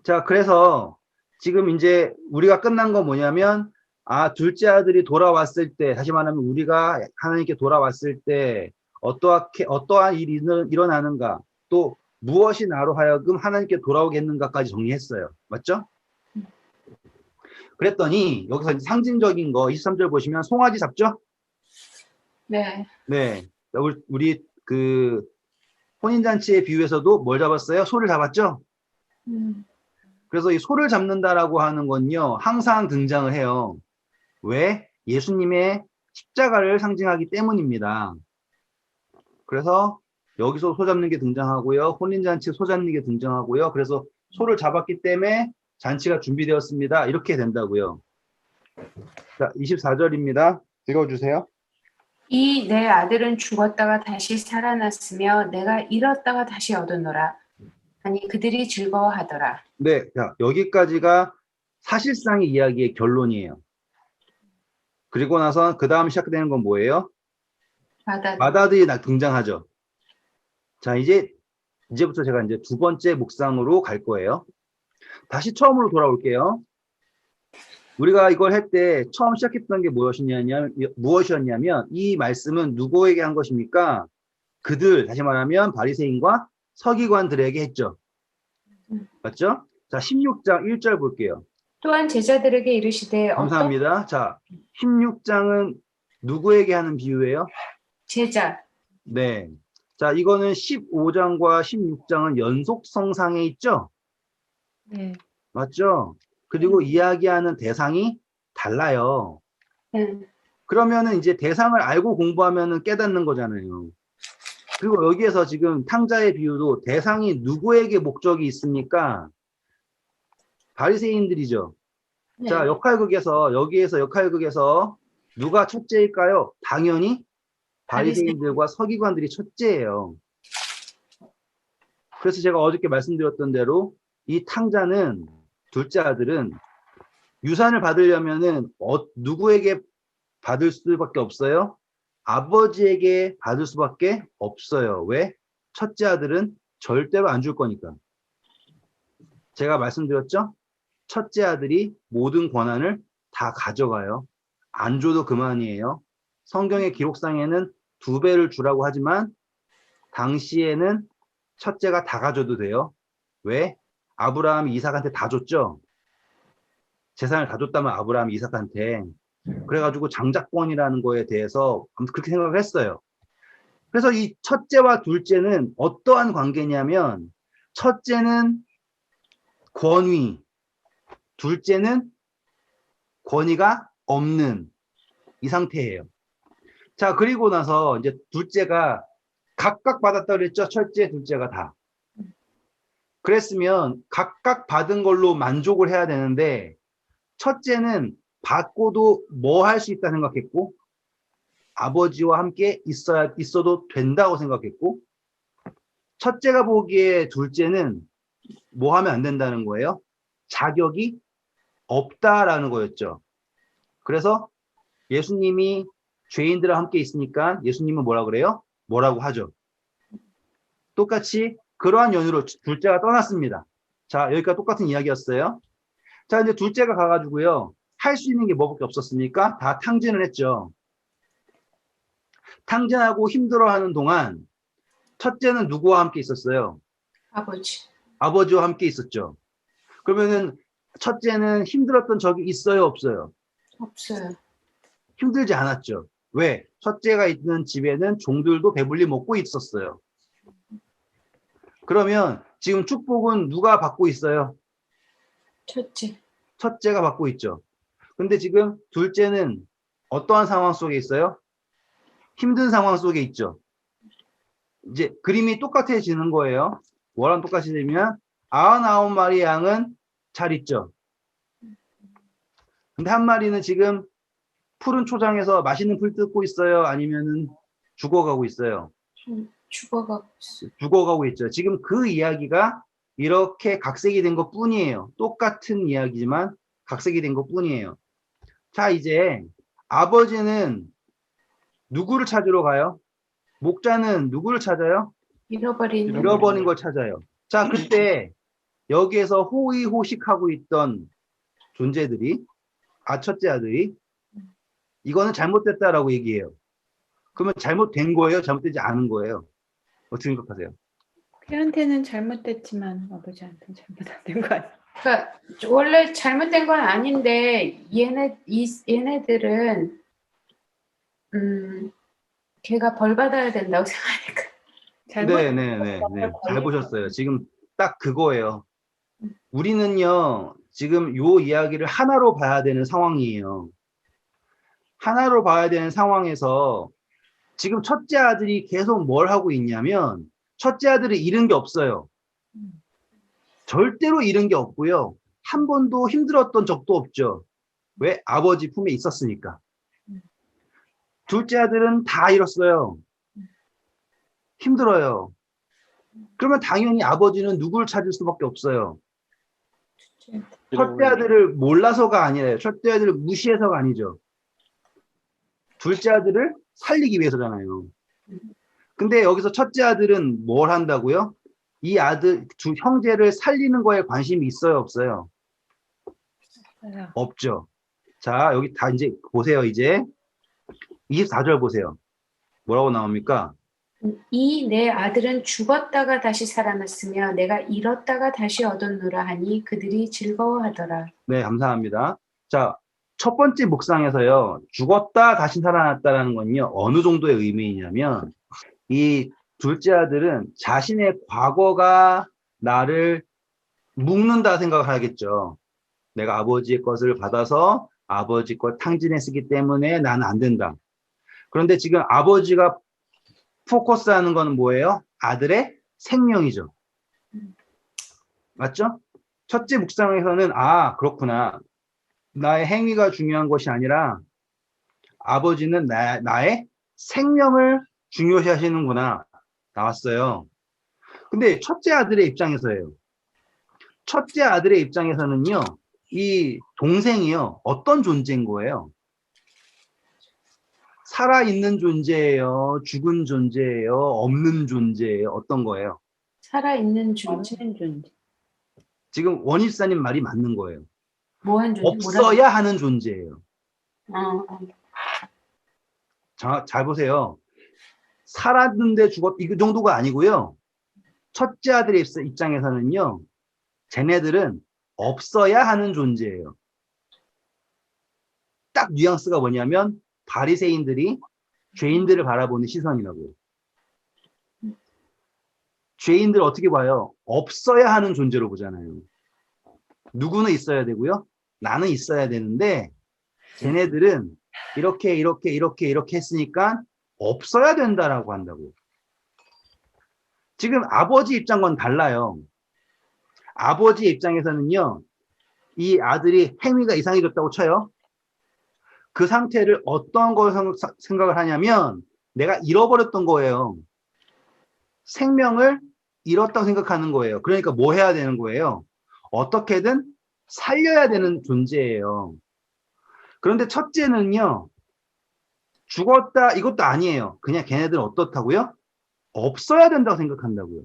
자, 그래서 지금 이제 우리가 끝난 건 뭐냐면, 둘째 아들이 돌아왔을 때, 다시 말하면 우리가 하나님께 돌아왔을 때, 어떠한 일이 일어나는가, 또 무엇이 나로 하여금 하나님께 돌아오겠는가까지 정리했어요. 맞죠? 그랬더니, 여기서 상징적인 거, 23절 보시면 송아지 잡죠? 네. 네. 우리 그 혼인잔치의 비유에서도 뭘 잡았어요? 소를 잡았죠? 그래서 이 소를 잡는다라고 하는 건요, 항상 등장을 해요. 왜? 예수님의 십자가를 상징하기 때문입니다. 그래서 여기서 소 잡는 게 등장하고요. 혼인잔치 소 잡는 게 등장하고요. 그래서 소를 잡았기 때문에 잔치가 준비되었습니다. 이렇게 된다고요. 자, 24절입니다. 읽어주세요. 이 내 아들은 죽었다가 다시 살아났으며 내가 잃었다가 다시 얻었노라. 아니 그들이 즐거워하더라. 네, 자, 여기까지가 사실상의 이야기의 결론이에요. 그리고 나서 그 다음 시작되는 건 뭐예요? 마다들이 등장하죠. 자, 이제부터 제가 이제 두 번째 묵상으로 갈 거예요. 다시 처음으로 돌아올게요. 우리가 이걸 할 때 처음 시작했던 게 무엇이었냐면 이 말씀은 누구에게 한 것입니까? 그들, 다시 말하면 바리새인과 서기관들에게 했죠. 맞죠? 자, 16장 1절 볼게요. 또한 제자들에게 이르시되 감사합니다. 자, 16장은 누구에게 하는 비유예요? 제자. 네. 자, 이거는 15장과 16장은 연속성상에 있죠? 네. 맞죠? 그리고 이야기하는 대상이 달라요. 그러면은 이제 대상을 알고 공부하면은 깨닫는 거잖아요. 그리고 여기에서 지금 탕자의 비유도 대상이 누구에게 목적이 있습니까? 바리새인들이죠. 네. 자, 여기에서 역할극에서 누가 첫째일까요? 당연히 바리새인들과 서기관들이 첫째예요. 그래서 제가 어저께 말씀드렸던 대로 이 탕자는 둘째 아들은 유산을 받으려면은 누구에게 받을 수밖에 없어요? 아버지에게 받을 수밖에 없어요. 왜? 첫째 아들은 절대로 안 줄 거니까. 제가 말씀드렸죠? 첫째 아들이 모든 권한을 다 가져가요. 안 줘도 그만이에요. 성경의 기록상에는 2배를 주라고 하지만 당시에는 첫째가 다 가져도 돼요. 왜? 아브라함이 이삭한테 다 줬죠. 재산을 다 줬다면 아브라함이 이삭한테. 그래가지고 장자권이라는 거에 대해서 아무튼 그렇게 생각을 했어요. 그래서 이 첫째와 둘째는 어떠한 관계냐면 첫째는 권위, 둘째는 권위가 없는 이 상태예요. 자, 그리고 나서 이제 둘째가 각각 받았다고 그랬죠. 첫째, 둘째가 다. 그랬으면 각각 받은 걸로 만족을 해야 되는데 첫째는 받고도 뭐 할 수 있다 생각했고 아버지와 함께 있어도 된다고 생각했고 첫째가 보기에 둘째는 뭐 하면 안 된다는 거예요? 자격이 없다라는 거였죠. 그래서 예수님이 죄인들과 함께 있으니까 예수님은 뭐라 그래요? 뭐라고 하죠. 똑같이 그러한 연유로 둘째가 떠났습니다. 자, 여기까지 똑같은 이야기였어요. 자, 이제 둘째가 가가지고요. 할 수 있는 게 뭐밖에 없었습니까? 다 탕진을 했죠. 탕진하고 힘들어하는 동안 첫째는 누구와 함께 있었어요? 아버지. 아버지와 함께 있었죠. 그러면은 첫째는 힘들었던 적이 있어요, 없어요? 없어요. 힘들지 않았죠. 왜? 첫째가 있는 집에는 종들도 배불리 먹고 있었어요. 그러면 지금 축복은 누가 받고 있어요? 첫째. 첫째가 받고 있죠. 근데 지금 둘째는 어떠한 상황 속에 있어요? 힘든 상황 속에 있죠. 이제 그림이 똑같아지는 거예요. 뭐랑 똑같아지면 99마리 양은 잘 있죠. 근데 한 마리는 지금 푸른 초장에서 맛있는 풀 뜯고 있어요? 아니면은 죽어가고 있어요? 죽어가고 있어요. 죽어가고 있죠. 지금 그 이야기가 이렇게 각색이 된 것 뿐이에요. 똑같은 이야기지만 각색이 된 것 뿐이에요. 자, 이제 아버지는 누구를 찾으러 가요? 목자는 누구를 찾아요? 잃어버린 걸 찾아요. 자, 그때 여기에서 호의호식하고 있던 존재들이 첫째 아들이 이거는 잘못됐다라고 얘기해요. 그러면 잘못된 거예요? 잘못되지 않은 거예요? 어떻게 생각하세요? 걔한테는 잘못됐지만 아버지한테는 잘못 안 된 거 아니야? 그러니까 원래 잘못된 건 아닌데 얘네들은 걔가 벌 받아야 된다고 생각하니까. 네. 잘 보셨어요. 지금 딱 그거예요. 우리는요, 지금 요 이야기를 하나로 봐야 되는 상황이에요. 하나로 봐야 되는 상황에서 지금 첫째 아들이 계속 뭘 하고 있냐면 첫째 아들은 잃은 게 없어요. 절대로 잃은 게 없고요. 한 번도 힘들었던 적도 없죠. 왜? 아버지 품에 있었으니까. 둘째 아들은 다 잃었어요. 힘들어요. 그러면 당연히 아버지는 누굴 찾을 수밖에 없어요. 첫째 아들을 몰라서가 아니라요. 첫째 아들을 무시해서가 아니죠. 둘째 아들을 살리기 위해서잖아요. 근데 여기서 첫째 아들은 뭘 한다고요? 이 아들, 두 형제를 살리는 거에 관심이 있어요, 없어요? 없죠. 자, 여기 다 이제 보세요, 이제. 24절 보세요. 뭐라고 나옵니까? 이 내 아들은 죽었다가 다시 살아났으며 내가 잃었다가 다시 얻었노라 하니 그들이 즐거워하더라. 네, 감사합니다. 자, 첫 번째 묵상에서요, 죽었다 다시 살아났다라는 건요, 어느 정도의 의미이냐면, 이 둘째 아들은 자신의 과거가 나를 묶는다 생각을 하겠죠. 내가 아버지의 것을 받아서 아버지 것 탕진했기 때문에 나는 안 된다. 그런데 지금 아버지가 포커스하는 거는 뭐예요? 아들의 생명이죠. 맞죠? 첫째 묵상에서는 아, 그렇구나. 나의 행위가 중요한 것이 아니라 아버지는 나의 생명을 중요시 하시는구나. 나왔어요. 근데 첫째 아들의 입장에서예요. 첫째 아들의 입장에서는요, 이 동생이요, 어떤 존재인 거예요? 살아있는 존재예요? 죽은 존재예요? 없는 존재예요? 어떤 거예요? 살아있는 존재. 없는 존재. 지금 원입사님 말이 맞는 거예요. 뭐한 존재? 없어야 하는 존재예요. 잘 보세요. 살았는데 이 정도가 아니고요. 첫째 아들의 입장에서는요, 쟤네들은 없어야 하는 존재예요. 딱 뉘앙스가 뭐냐면 바리새인들이 죄인들을 바라보는 시선이라고요. 죄인들 어떻게 봐요? 없어야 하는 존재로 보잖아요. 누구는 있어야 되고요. 나는 있어야 되는데 쟤네들은 이렇게 했으니까 없어야 된다라고 한다고요. 지금 아버지 입장과는 달라요. 아버지 입장에서는요. 이 아들이 행위가 이상해졌다고 쳐요. 그 상태를 어떤 걸 생각을 하냐면 내가 잃어버렸던 거예요. 생명을 잃었다고 생각하는 거예요. 그러니까 뭐 해야 되는 거예요? 어떻게든 살려야 되는 존재예요. 그런데 첫째는요. 죽었다 이것도 아니에요. 그냥 걔네들은 어떻다고요? 없어야 된다고 생각한다고요.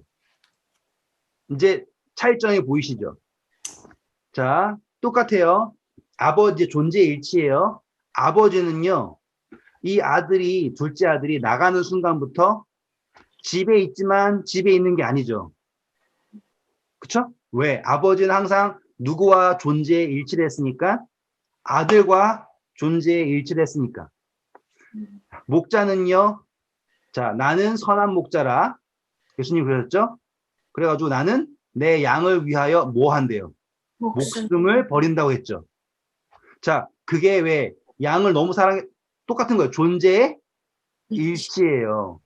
이제 차이점이 보이시죠? 자, 똑같아요. 아버지 존재 일치예요. 아버지는요. 이 아들이 둘째 아들이 나가는 순간부터 집에 있지만 집에 있는 게 아니죠. 그쵸? 왜? 아버지는 항상 누구와 존재에 일치를 했으니까 아들과 존재에 일치를 했으니까. 목자는요. 자, 나는 선한 목자라. 예수님 그러셨죠? 그래가지고 나는 내 양을 위하여 뭐 한대요? 목숨을 버린다고 했죠. 자, 그게 왜 양을 너무 사랑해 똑같은 거예요. 존재의 일치예요.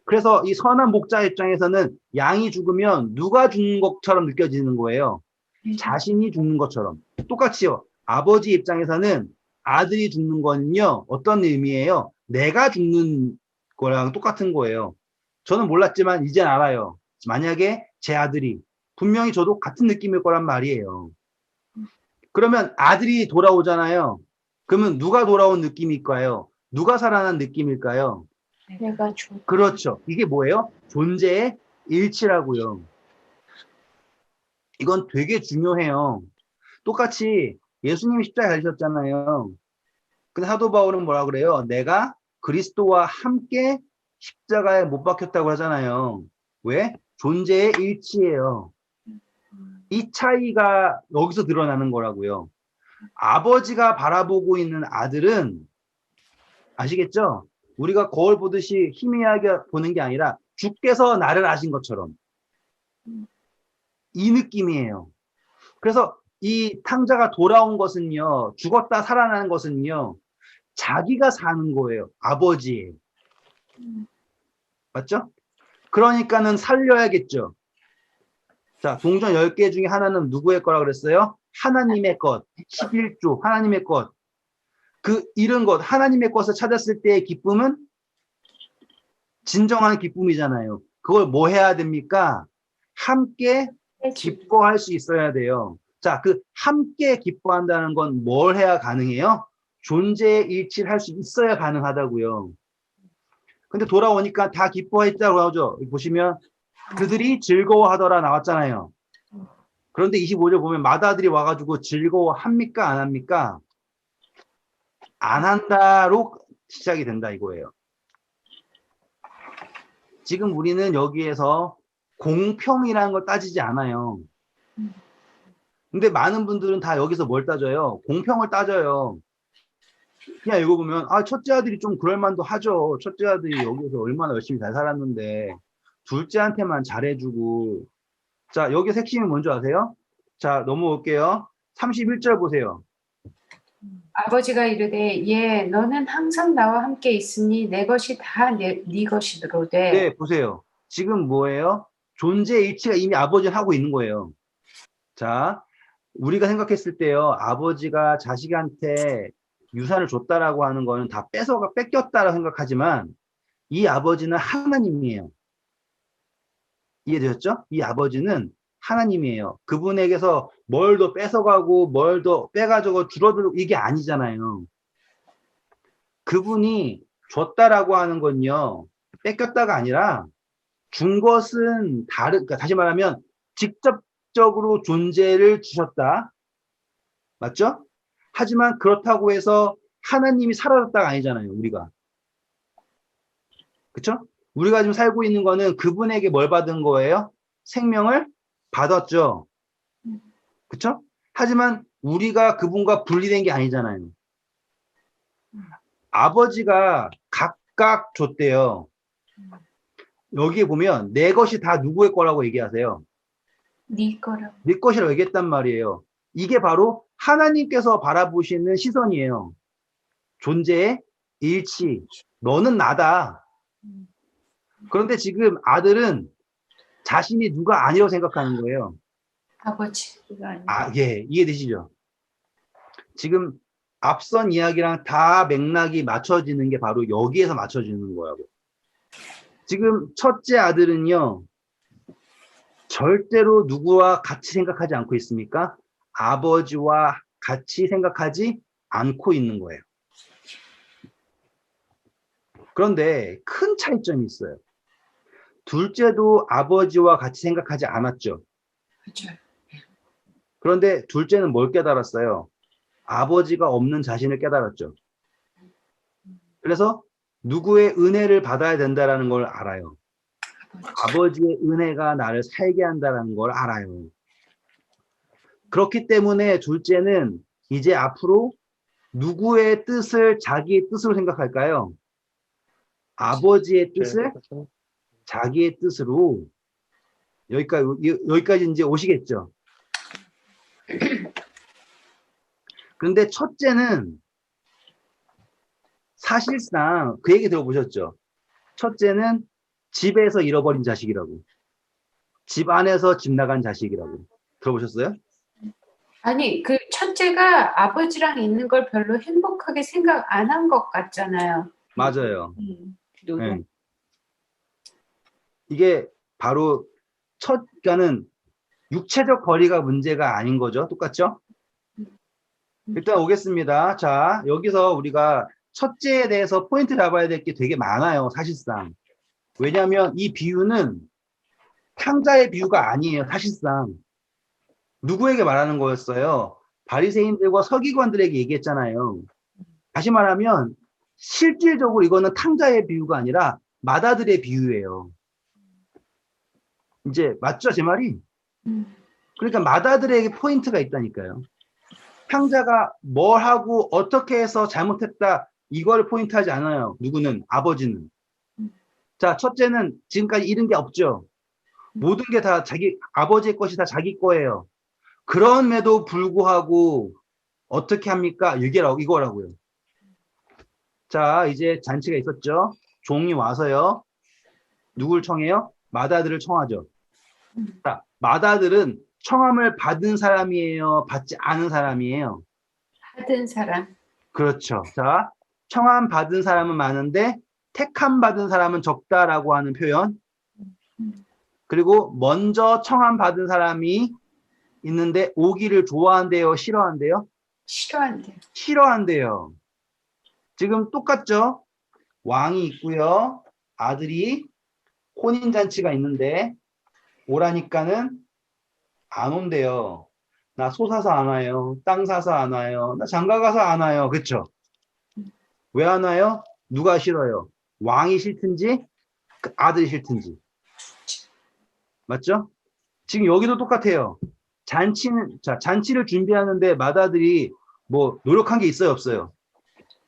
그래서 이 선한 목자 입장에서는 양이 죽으면 누가 죽는 것처럼 느껴지는 거예요. 자신이 죽는 것처럼. 똑같이요. 아버지 입장에서는 아들이 죽는 거는요. 어떤 의미예요? 내가 죽는 거랑 똑같은 거예요. 저는 몰랐지만 이젠 알아요. 만약에 제 아들이 분명히 저도 같은 느낌일 거란 말이에요. 그러면 아들이 돌아오잖아요. 그러면 누가 돌아온 느낌일까요? 누가 살아난 느낌일까요? 내가 죽. 그렇죠. 이게 뭐예요? 존재의 일치라고요. 이건 되게 중요해요. 똑같이 예수님이 십자가에 달리셨잖아요. 근데 사도 바울은 뭐라 그래요? 내가 그리스도와 함께 십자가에 못 박혔다고 하잖아요. 왜? 존재의 일치예요. 이 차이가 여기서 드러나는 거라고요. 아버지가 바라보고 있는 아들은 아시겠죠? 우리가 거울 보듯이 희미하게 보는 게 아니라 주께서 나를 아신 것처럼 이 느낌이에요. 그래서 이 탕자가 돌아온 것은요, 죽었다 살아나는 것은요, 자기가 사는 거예요. 아버지예요. 맞죠? 그러니까는 살려야겠죠. 자, 동전 10개 중에 하나는 누구의 거라 그랬어요? 하나님의 것. 11조, 하나님의 것. 그 잃은 것, 하나님의 것을 찾았을 때의 기쁨은 진정한 기쁨이잖아요. 그걸 뭐 해야 됩니까? 함께 기뻐할 수 있어야 돼요. 자, 그 함께 기뻐한다는 건 뭘 해야 가능해요? 존재의 일치를 할 수 있어야 가능하다고요. 근데 돌아오니까 다 기뻐했다고 하죠. 보시면 그들이 즐거워하더라 나왔잖아요. 그런데 25절 보면 마다들이 와가지고 즐거워합니까? 안 합니까? 안 한다로 시작이 된다 이거예요. 지금 우리는 여기에서 공평이라는 걸 따지지 않아요. 근데 많은 분들은 다 여기서 뭘 따져요? 공평을 따져요. 그냥 읽어보면 첫째 아들이 좀 그럴만도 하죠. 첫째 아들이 여기서 얼마나 열심히 잘 살았는데 둘째한테만 잘해주고. 자, 여기서 핵심이 뭔지 아세요? 자, 넘어올게요. 31절 보세요. 아버지가 이르되 예 너는 항상 나와 함께 있으니 내 것이 다 네 것이로되. 네, 보세요. 지금 뭐예요? 존재의 일치가 이미 아버지는 하고 있는 거예요. 자, 우리가 생각했을 때요, 아버지가 자식한테 유산을 줬다라고 하는 거는 다 뺏겼다라고 생각하지만 이 아버지는 하나님이에요. 이해되셨죠? 이 아버지는 하나님이에요. 그분에게서 뭘 더 뺏어가고 뭘 더 빼가지고 줄어들고 이게 아니잖아요. 그분이 줬다라고 하는 건요, 뺏겼다가 아니라 준 것은 그러니까 다시 말하면 직접적으로 존재를 주셨다. 맞죠? 하지만 그렇다고 해서 하나님이 사라졌다가 아니잖아요, 우리가. 그쵸? 우리가 지금 살고 있는 거는 그분에게 뭘 받은 거예요? 생명을 받았죠. 그쵸? 하지만 우리가 그분과 분리된 게 아니잖아요. 아버지가 각각 줬대요. 여기에 보면 내 것이 다 누구의 거라고 얘기하세요? 네 거라고. 네 것이라고 얘기했단 말이에요. 이게 바로 하나님께서 바라보시는 시선이에요. 존재의 일치. 너는 나다. 그런데 지금 아들은 자신이 누가 아니라고 생각하는 거예요. 아버지. 예, 이해되시죠? 지금 앞선 이야기랑 다 맥락이 맞춰지는 게 바로 여기에서 맞춰지는 거라고. 지금 첫째 아들은요, 절대로 누구와 같이 생각하지 않고 있습니까? 아버지와 같이 생각하지 않고 있는 거예요. 그런데 큰 차이점이 있어요. 둘째도 아버지와 같이 생각하지 않았죠. 그렇죠. 그런데 둘째는 뭘 깨달았어요? 아버지가 없는 자신을 깨달았죠. 그래서 누구의 은혜를 받아야 된다는 걸 알아요. 아버지의 은혜가 나를 살게 한다는 걸 알아요. 그렇기 때문에 둘째는 이제 앞으로 누구의 뜻을 자기의 뜻으로 생각할까요? 아버지의 뜻을 자기의 뜻으로. 여기까지 이제 오시겠죠? 그런데 첫째는 사실상 그 얘기 들어보셨죠? 첫째는 집에서 잃어버린 자식이라고. 집 안에서 집 나간 자식이라고. 들어보셨어요? 아니 그 첫째가 아버지랑 있는 걸 별로 행복하게 생각 안 한 것 같잖아요. 맞아요. 노동. 네. 이게 바로 그러니까는 육체적 거리가 문제가 아닌 거죠. 똑같죠? 일단 오겠습니다. 자, 여기서 우리가 첫째에 대해서 포인트 잡아야 될 게 되게 많아요. 사실상. 왜냐하면 이 비유는 탕자의 비유가 아니에요. 사실상. 누구에게 말하는 거였어요? 바리새인들과 서기관들에게 얘기했잖아요. 다시 말하면 실질적으로 이거는 탕자의 비유가 아니라 마다들의 비유예요. 이제 맞죠? 제 말이? 그러니까 마다들에게 포인트가 있다니까요. 탕자가 뭘 하고 어떻게 해서 잘못했다 이걸 포인트하지 않아요. 누구는? 아버지는. 자, 첫째는 지금까지 잃은 게 없죠. 모든 게 다 아버지의 것이 다 자기 거예요. 그럼에도 불구하고 어떻게 합니까? 이거라고요. 자, 이제 잔치가 있었죠. 종이 와서요. 누굴 청해요? 맏아들을 청하죠. 자, 맏아들은 청함을 받은 사람이에요? 받지 않은 사람이에요? 받은 사람. 그렇죠. 자, 청함 받은 사람은 많은데 택함 받은 사람은 적다라고 하는 표현. 그리고 먼저 청함 받은 사람이 있는데 오기를 좋아한대요? 싫어한대요? 싫어한대요. 싫어한대요. 지금 똑같죠? 왕이 있고요. 아들이 혼인잔치가 있는데 오라니까는 안 온대요. 나 소 사서 안 와요. 땅 사서 안 와요. 나 장가 가서 안 와요. 그쵸? 왜 안 와요? 누가 싫어요? 왕이 싫든지 그 아들이 싫든지. 맞죠? 지금 여기도 똑같아요. 잔치를 준비하는데 맏아들이 뭐 노력한 게 있어요, 없어요?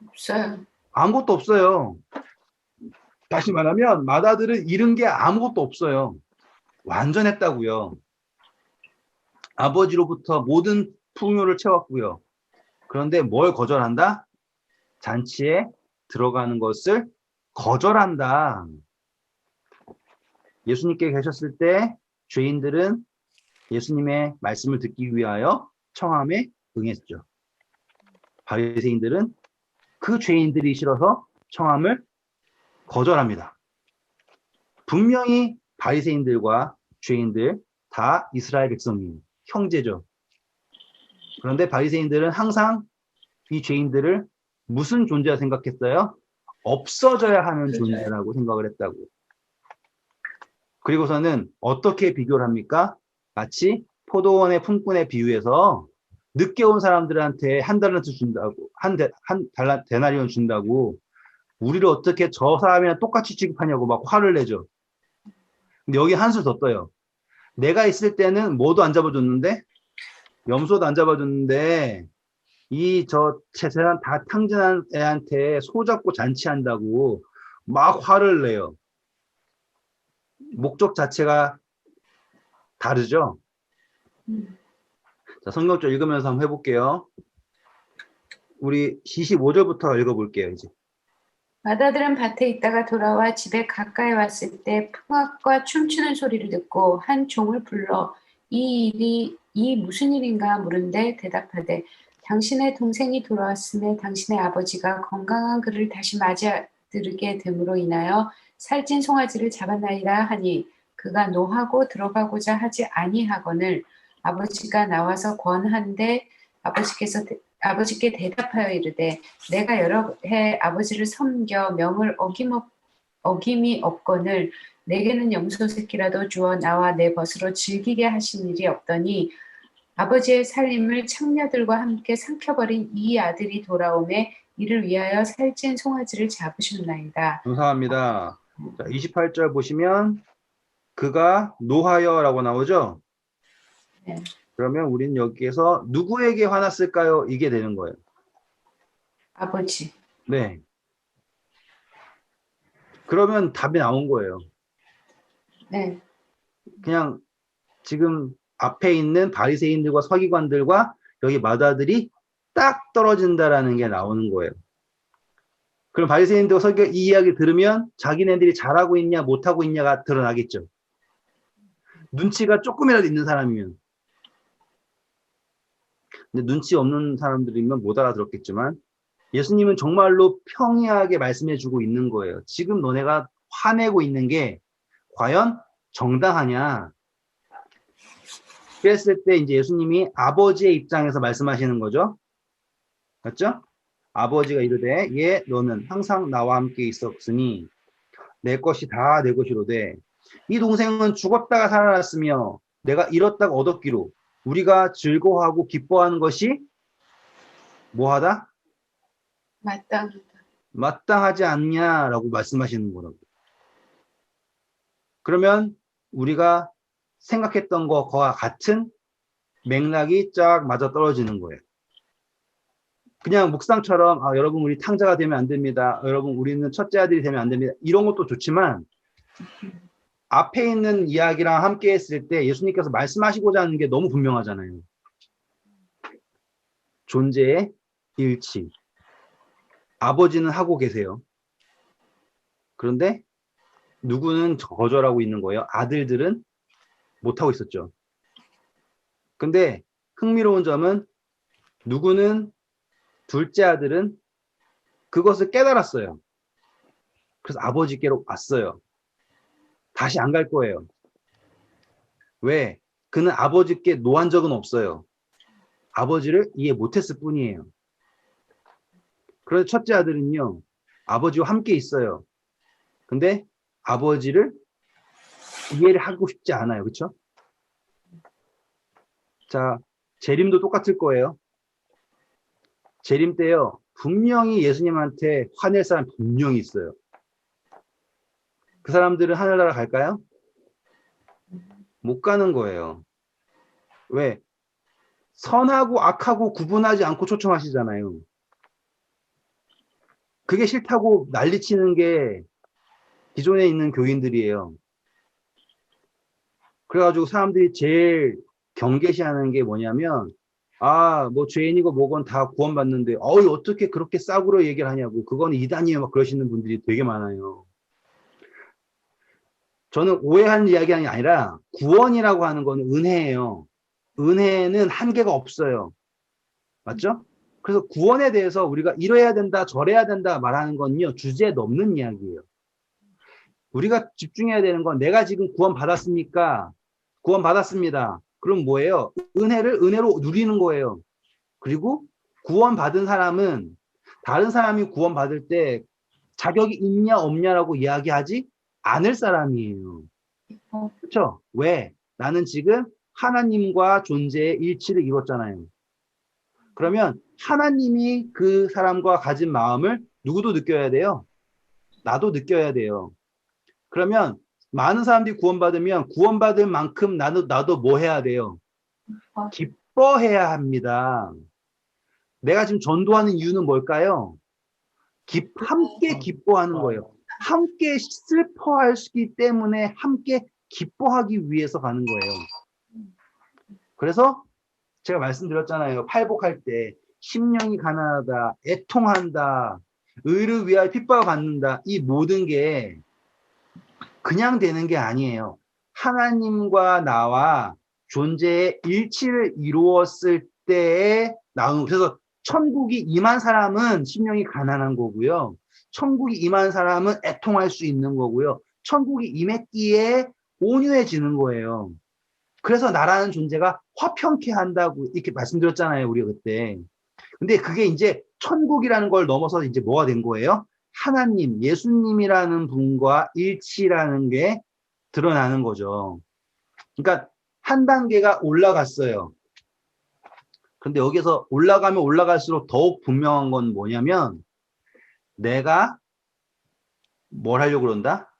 없어요. 아무것도 없어요. 다시 말하면 맏아들은 잃은 게 아무것도 없어요. 완전했다고요. 아버지로부터 모든 풍요를 채웠고요. 그런데 뭘 거절한다? 잔치에 들어가는 것을 거절한다. 예수님께 계셨을 때 죄인들은 예수님의 말씀을 듣기 위하여 청함에 응했죠. 바리새인들은 그 죄인들이 싫어서 청함을 거절합니다. 분명히 바리새인들과 죄인들 다 이스라엘 백성이에요. 형제죠. 그런데 바리새인들은 항상 이 죄인들을 무슨 존재라 생각했어요? 없어져야 하는 존재라고 생각을 했다고. 그리고서는 어떻게 비교를 합니까? 마치 포도원의 품꾼에 비유해서 늦게 온 사람들한테 한 달란트 준다고, 데나리온 준다고 우리를 어떻게 저 사람이랑 똑같이 취급하냐고 막 화를 내죠. 근데 여기 한술 더 떠요. 내가 있을 때는 뭐도 안 잡아줬는데, 염소도 안 잡아줬는데, 저 세상 다 탕진한 애한테 소 잡고 잔치한다고 막 화를 내요. 목적 자체가 다르죠? 자, 성경적 읽으면서 한번 해볼게요. 우리 25절부터 읽어볼게요, 이제. 맏아들은 밭에 있다가 돌아와 집에 가까이 왔을 때 풍악과 춤추는 소리를 듣고 한 종을 불러 이 무슨 일인가 물은데 대답하되 당신의 동생이 돌아왔음에 당신의 아버지가 건강한 그를 다시 맞이들게 됨으로 인하여 살찐 송아지를 잡았나이다 하니 그가 노하고 들어가고자 하지 아니하거늘 아버지가 나와서 권한데 아버지께 대답하여 이르되 내가 여러 해 아버지를 섬겨 명을 어김이 없거늘 내게는 염소 새끼라도 주어 나와 내 벗으로 즐기게 하신 일이 없더니 아버지의 살림을 창녀들과 함께 삼켜버린 이 아들이 돌아오매 이를 위하여 살찐 송아지를 잡으셨나이다. 감사합니다. 자, 28절 보시면 그가 노하여라고 나오죠? 네. 그러면 우리는 여기에서 누구에게 화났을까요? 이게 되는 거예요. 아버지. 네. 그러면 답이 나온 거예요. 네. 그냥 지금 앞에 있는 바리새인들과 서기관들과 여기 맏아들이 딱 떨어진다라는 게 나오는 거예요. 그럼 바리새인들과 서기관 이 이야기 들으면 자기네들이 잘하고 있냐 못하고 있냐가 드러나겠죠. 눈치가 조금이라도 있는 사람이면. 근데 눈치 없는 사람들이면 못 알아들었겠지만 예수님은 정말로 평이하게 말씀해주고 있는 거예요. 지금 너네가 화내고 있는 게 과연 정당하냐? 그랬을 때 이제 예수님이 아버지의 입장에서 말씀하시는 거죠. 맞죠? 아버지가 이르되 예 너는 항상 나와 함께 있었으니 내 것이 다 내 것이로되 이 동생은 죽었다가 살아났으며 내가 잃었다가 얻었기로 우리가 즐거워하고 기뻐하는 것이 뭐하다? 마땅하다. 마땅하지 않냐라고 말씀하시는 거라고. 그러면 우리가 생각했던 것과 같은 맥락이 쫙 맞아 떨어지는 거예요. 그냥 묵상처럼 여러분 우리 탕자가 되면 안 됩니다. 여러분 우리는 첫째 아들이 되면 안 됩니다. 이런 것도 좋지만 앞에 있는 이야기랑 함께 했을 때 예수님께서 말씀하시고자 하는 게 너무 분명하잖아요. 존재의 일치. 아버지는 하고 계세요. 그런데 누구는 거절하고 있는 거예요. 아들들은 못하고 있었죠. 근데 흥미로운 점은 누구는 둘째 아들은 그것을 깨달았어요. 그래서 아버지께로 왔어요. 다시 안 갈 거예요. 왜? 그는 아버지께 노한 적은 없어요. 아버지를 이해 못했을 뿐이에요. 그래서 첫째 아들은요, 아버지와 함께 있어요. 근데 아버지를 이해를 하고 싶지 않아요. 그렇죠? 자, 재림도 똑같을 거예요. 재림 때요, 분명히 예수님한테 화낼 사람 분명히 있어요. 그 사람들은 하늘나라 갈까요? 못 가는 거예요. 왜? 선하고 악하고 구분하지 않고 초청하시잖아요. 그게 싫다고 난리치는 게 기존에 있는 교인들이에요. 그래가지고 사람들이 제일 경계시하는 게 뭐냐면, 뭐 죄인이고 뭐건 다 구원받는데, 어떻게 그렇게 싸구려 얘기를 하냐고. 그건 이단이에요. 막 그러시는 분들이 되게 많아요. 저는 오해하는 이야기가 아니라 구원이라고 하는 건 은혜예요. 은혜는 한계가 없어요. 맞죠? 그래서 구원에 대해서 우리가 이래야 된다, 저래야 된다 말하는 건요, 주제에 넘는 이야기예요. 우리가 집중해야 되는 건 내가 지금 구원받았습니까? 구원받았습니다. 그럼 뭐예요? 은혜를 은혜로 누리는 거예요. 그리고 구원받은 사람은 다른 사람이 구원받을 때 자격이 있냐 없냐라고 이야기하지 않을 사람이에요. 그렇죠? 왜? 나는 지금 하나님과 존재의 일치를 이뤘잖아요. 그러면 하나님이 그 사람과 가진 마음을 누구도 느껴야 돼요. 나도 느껴야 돼요. 그러면 많은 사람들이 구원받으면 구원받을 만큼 나도 뭐 해야 돼요? 기뻐해야 합니다. 내가 지금 전도하는 이유는 뭘까요? 함께 기뻐하는 거예요. 함께 슬퍼하기 때문에 함께 기뻐하기 위해서 가는 거예요. 그래서 제가 말씀드렸잖아요. 팔복할 때 심령이 가난하다, 애통한다, 의를 위하여 핍박을 받는다. 이 모든 게 그냥 되는 게 아니에요. 하나님과 나와 존재의 일치를 이루었을 때에 나오는, 그래서 천국이 임한 사람은 심령이 가난한 거고요. 천국이 임한 사람은 애통할 수 있는 거고요. 천국이 임했기에 온유해지는 거예요. 그래서 나라는 존재가 화평케 한다고 이렇게 말씀드렸잖아요, 우리가 그때. 근데 그게 이제 천국이라는 걸 넘어서 이제 뭐가 된 거예요? 하나님, 예수님이라는 분과 일치라는 게 드러나는 거죠. 그러니까 한 단계가 올라갔어요. 근데 여기서 올라가면 올라갈수록 더욱 분명한 건 뭐냐면, 내가 뭘 하려고 그런다?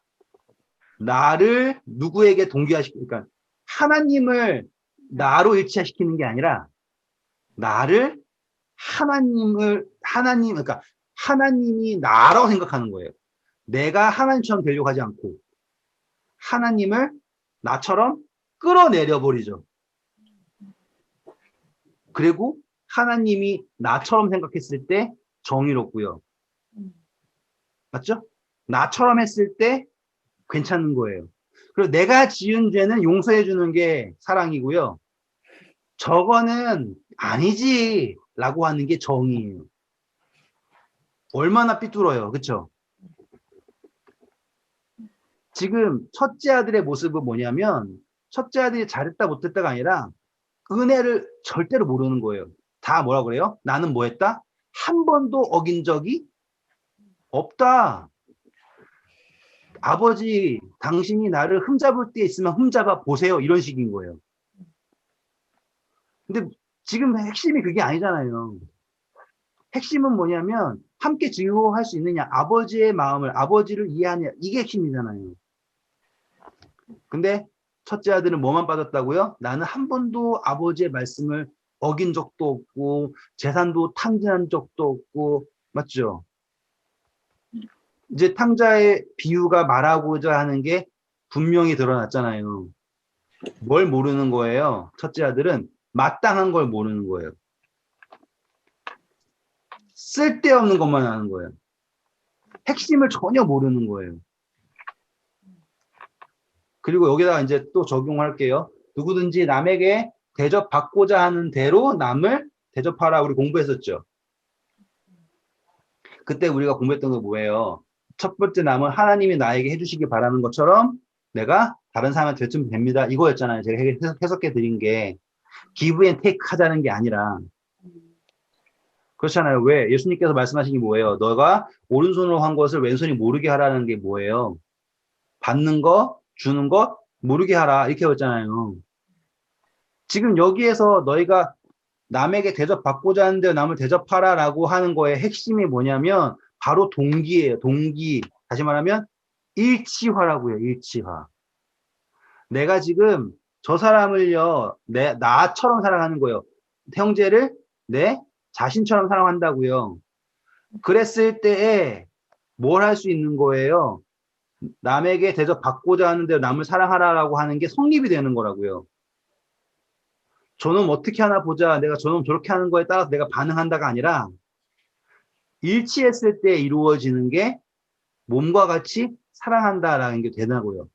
나를 누구에게 동기화시키니까, 그러니까 하나님을 나로 일치시키는 게 아니라 나를 그러니까 하나님이 나라고 생각하는 거예요. 내가 하나님처럼 되려고 하지 않고 하나님을 나처럼 끌어내려 버리죠. 그리고 하나님이 나처럼 생각했을 때 정의롭고요. 맞죠? 나처럼 했을 때 괜찮은 거예요. 그리고 내가 지은 죄는 용서해 주는 게 사랑이고요. 저거는 아니지 라고 하는 게 정의예요. 얼마나 삐뚤어요. 그렇죠? 지금 첫째 아들의 모습은 뭐냐면 첫째 아들이 잘했다 못했다가 아니라 은혜를 절대로 모르는 거예요. 다 뭐라 그래요? 나는 뭐 했다? 한 번도 어긴 적이 없다. 아버지, 당신이 나를 흠잡을 때 있으면 흠잡아 보세요. 이런 식인 거예요. 근데 지금 핵심이 그게 아니잖아요. 핵심은 뭐냐면 함께 즐거워할 수 있느냐, 아버지의 마음을, 아버지를 이해하느냐, 이게 핵심이잖아요. 근데 첫째 아들은 뭐만 빠졌다고요? 나는 한 번도 아버지의 말씀을 어긴 적도 없고 재산도 탕진한 적도 없고, 맞죠? 이제 탕자의 비유가 말하고자 하는 게 분명히 드러났잖아요. 뭘 모르는 거예요? 첫째 아들은 마땅한 걸 모르는 거예요. 쓸데없는 것만 하는 거예요. 핵심을 전혀 모르는 거예요. 그리고 여기다가 이제 또 적용할게요. 누구든지 남에게 대접받고자 하는 대로 남을 대접하라. 우리 공부했었죠. 그때 우리가 공부했던 거 뭐예요? 첫 번째 남은 하나님이 나에게 해주시기 바라는 것처럼 내가 다른 사람한테 대접하면 됩니다. 이거였잖아요. 제가 해석해 드린 게 give and take 하자는 게 아니라 그렇잖아요. 왜? 예수님께서 말씀하신 게 뭐예요? 너가 오른손으로 한 것을 왼손이 모르게 하라는 게 뭐예요? 받는 거, 주는 거 모르게 하라. 이렇게 했잖아요. 지금 여기에서 너희가 남에게 대접받고자 하는데 남을 대접하라라고 하는 거의 핵심이 뭐냐면 바로 동기예요. 동기. 다시 말하면 일치화라고요. 일치화. 내가 지금 저 사람을요. 나처럼 사랑하는 거예요. 형제를 내 자신처럼 사랑한다고요. 그랬을 때에 뭘 할 수 있는 거예요? 남에게 대접받고자 하는데 남을 사랑하라라고 하는 게 성립이 되는 거라고요. 저놈 어떻게 하나 보자. 내가 저놈 저렇게 하는 거에 따라서 내가 반응한다가 아니라 일치했을 때 이루어지는 게 몸과 같이 사랑한다라는 게 되나고요.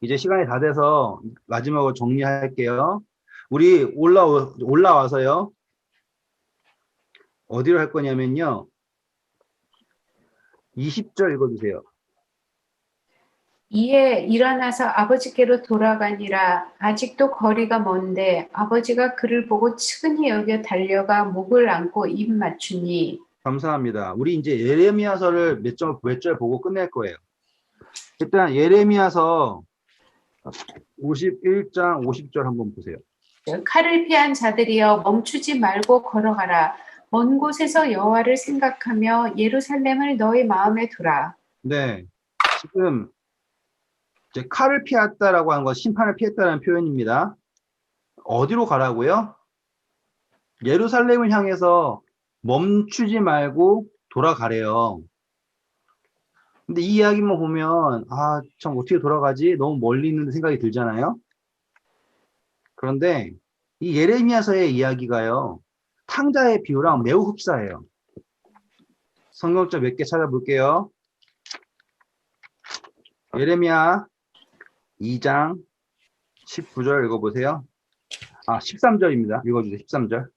이제 시간이 다 돼서 마지막으로 정리할게요. 우리 올라와서요. 어디로 할 거냐면요. 20절 읽어주세요. 이에 일어나서 아버지께로 돌아가니라. 아직도 거리가 먼데 아버지가 그를 보고 측은히 여겨 달려가 목을 안고 입 맞추니. 감사합니다. 우리 이제 예레미야서를 몇 절 보고 끝낼 거예요. 일단 예레미야서 51장 50절 한번 보세요. 칼을 피한 자들이여 멈추지 말고 걸어가라. 먼 곳에서 여호와를 생각하며 예루살렘을 너희 마음에 두라. 네, 지금 이제 칼을 피했다라고 하는 건 심판을 피했다는 표현입니다. 어디로 가라고요? 예루살렘을 향해서 멈추지 말고 돌아가래요. 근데 이 이야기만 보면 참 어떻게 돌아가지? 너무 멀리 있는데 생각이 들잖아요. 그런데 이 예레미야서의 이야기가요. 탕자의 비유랑 매우 흡사해요. 성경책 몇 개 찾아볼게요. 예레미야 2장 19절 읽어보세요. 13절입니다. 읽어주세요. 13절.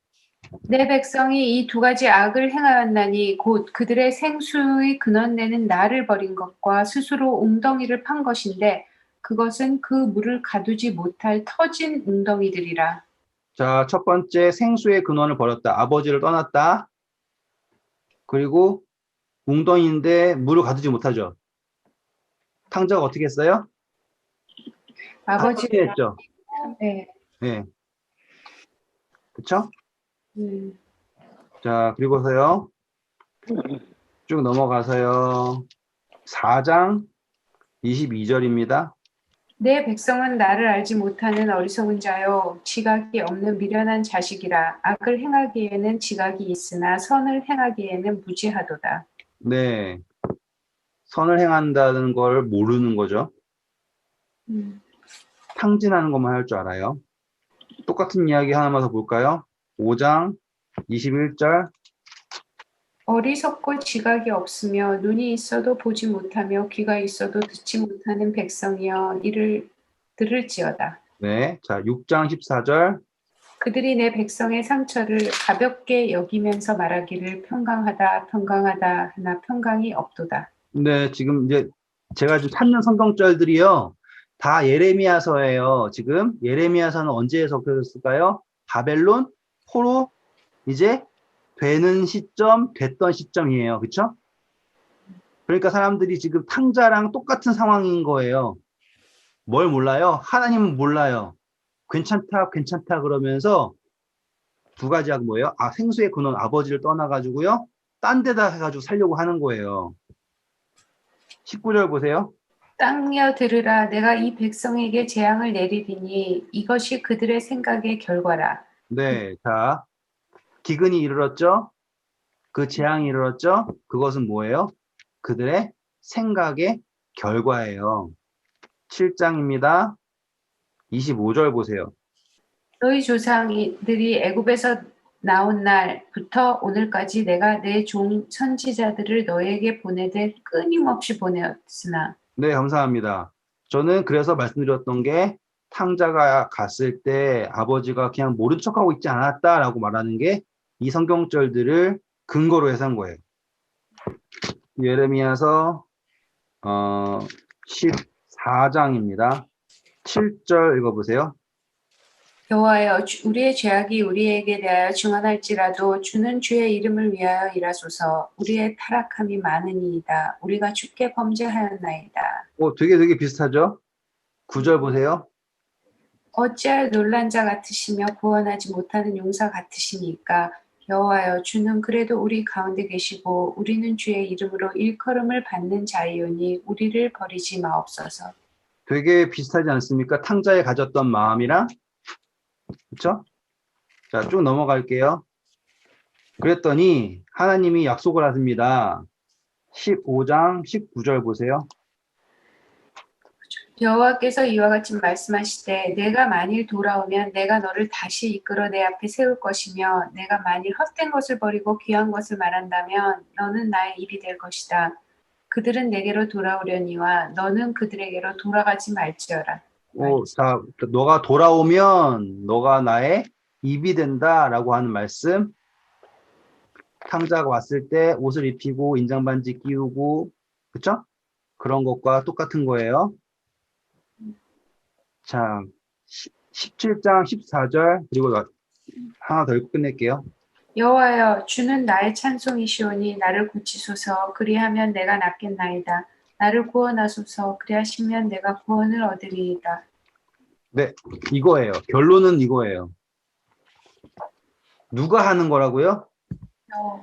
내 백성이 이 두 가지 악을 행하였나니 곧 그들의 생수의 근원내는 나를 버린 것과 스스로 웅덩이를 판 것인데 그것은 그 물을 가두지 못할 터진 웅덩이들이라. 자, 첫 번째 생수의 근원을 버렸다. 아버지를 떠났다. 그리고 웅덩이인데 물을 가두지 못하죠. 탕자가 어떻게 했어요? 아버지가 했죠. 네. 네. 그쵸? 자, 그리고서요. 쭉 넘어가서요. 4장 22절입니다. 내 백성은 나를 알지 못하는 어리석은 자요 지각이 없는 미련한 자식이라. 악을 행하기에는 지각이 있으나 선을 행하기에는 무지하도다. 네. 선을 행한다는 걸 모르는 거죠. 탕진하는 것만 할 줄 알아요. 똑같은 이야기 하나만 더 볼까요? 5장 21절. 어리석고 지각이 없으며 눈이 있어도 보지 못하며 귀가 있어도 듣지 못하는 백성이여 이를 들을지어다. 네. 자, 6장 14절. 그들이 내 백성의 상처를 가볍게 여기면서 말하기를 평강하다 평강하다 하나 평강이 없도다. 네, 지금 이제 제가 지금 찾는 성경절들이요. 다 예레미야서예요. 지금 예레미야서는 언제 적혀졌을까요? 바벨론 포로 이제 되는 시점, 됐던 시점이에요. 그렇죠? 그러니까 사람들이 지금 탕자랑 똑같은 상황인 거예요. 뭘 몰라요? 하나님은 몰라요. 괜찮다, 괜찮다 그러면서 두 가지가 뭐예요? 생수의 근원 아버지를 떠나가지고요. 딴 데다 해가지고 살려고 하는 거예요. 19절 보세요. 땅이여 들으라 내가 이 백성에게 재앙을 내리리니 이것이 그들의 생각의 결과라. 네, 자, 기근이 이르렀죠? 그 재앙이 이르렀죠? 그것은 뭐예요? 그들의 생각의 결과예요. 7장입니다. 25절 보세요. 너희 조상들이 애굽에서 나온 날부터 오늘까지 내가 내 종 선지자들을 너에게 보내되 끊임없이 보내었으나 네, 감사합니다. 저는 그래서 말씀드렸던 게 탕자가 갔을 때 아버지가 그냥 모른 척하고 있지 않았다라고 말하는 게 이 성경절들을 근거로 해서 한 거예요. 예레미야서 14장입니다. 7절 읽어보세요. 여호와여 우리의 죄악이 우리에게 대하여 증언할지라도 주는 주의 이름을 위하여 일하소서. 우리의 타락함이 많으니이다. 우리가 주께 범죄하였나이다. 되게 비슷하죠? 9절 보세요. 어찌하여 놀란 자 같으시며 구원하지 못하는 용사 같으시니까. 여호와여 주는 그래도 우리 가운데 계시고 우리는 주의 이름으로 일컬음을 받는 자이오니 우리를 버리지 마옵소서. 되게 비슷하지 않습니까? 탕자에 가졌던 마음이랑. 그렇죠? 자, 쭉 넘어갈게요. 그랬더니 하나님이 약속을 하십니다. 15장 19절 보세요. 여호와께서 이와 같이 말씀하시되 내가 만일 돌아오면 내가 너를 다시 이끌어 내 앞에 세울 것이며 내가 만일 헛된 것을 버리고 귀한 것을 말한다면 너는 나의 입이 될 것이다. 그들은 내게로 돌아오려니와 너는 그들에게로 돌아가지 말지어라. 자, 너가 돌아오면 너가 나의 입이 된다라고 하는 말씀. 탕자가 왔을 때 옷을 입히고 인장반지 끼우고, 그쵸? 그런 것과 똑같은 거예요. 자, 17장 14절 그리고 하나 더 읽고 끝낼게요. 여호와여 주는 나의 찬송이시오니 나를 고치소서. 그리하면 내가 낫겠나이다. 나를 구원하소서. 그리하시면 내가 구원을 얻으리이다. 네, 이거예요. 결론은 이거예요. 누가 하는 거라고요?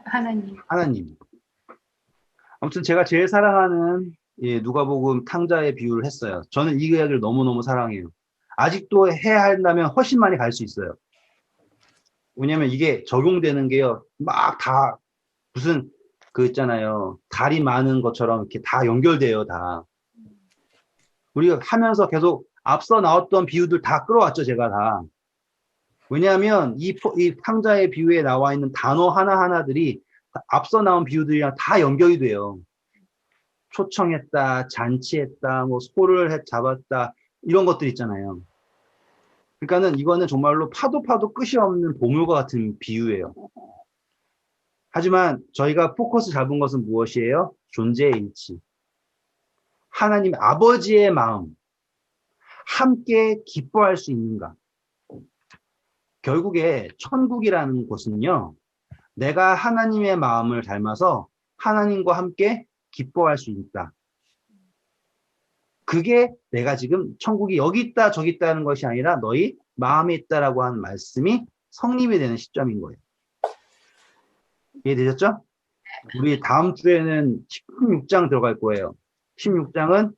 하나님. 하나님. 아무튼 제가 제일 사랑하는 누가복음 탕자의 비유를 했어요. 저는 이 이야기를 너무너무 사랑해요. 아직도 해야 한다면 훨씬 많이 갈 수 있어요. 왜냐면 이게 적용되는 게요. 막 다 무슨 그 있잖아요. 달이 많은 것처럼 이렇게 다 연결돼요. 다. 우리가 하면서 계속 앞서 나왔던 비유들 다 끌어왔죠. 제가 다. 왜냐하면 이 탕자의 비유에 나와 있는 단어 하나하나들이 앞서 나온 비유들이랑 다 연결이 돼요. 초청했다, 잔치했다, 뭐 소를 잡았다, 이런 것들 있잖아요. 그러니까는 이거는 정말로 파도 끝이 없는 보물과 같은 비유예요. 하지만 저희가 포커스 잡은 것은 무엇이에요? 존재의 일치. 하나님 아버지의 마음, 함께 기뻐할 수 있는가? 결국에 천국이라는 곳은요, 내가 하나님의 마음을 닮아서 하나님과 함께 기뻐할 수 있다. 그게 내가 지금 천국이 여기 있다 저기 있다는 것이 아니라 너희 마음에 있다라고 하는 말씀이 성립이 되는 시점인 거예요. 이해되셨죠? 우리 다음 주에는 16장 들어갈 거예요. 16장은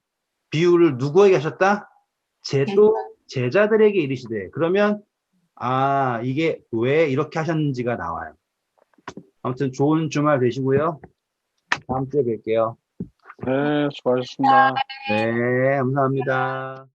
비유를 누구에게 하셨다? 또 제자들에게 이르시되. 그러면 이게 왜 이렇게 하셨는지가 나와요. 아무튼 좋은 주말 되시고요. 다음 주에 뵐게요. 네, 수고하셨습니다. 네, 감사합니다.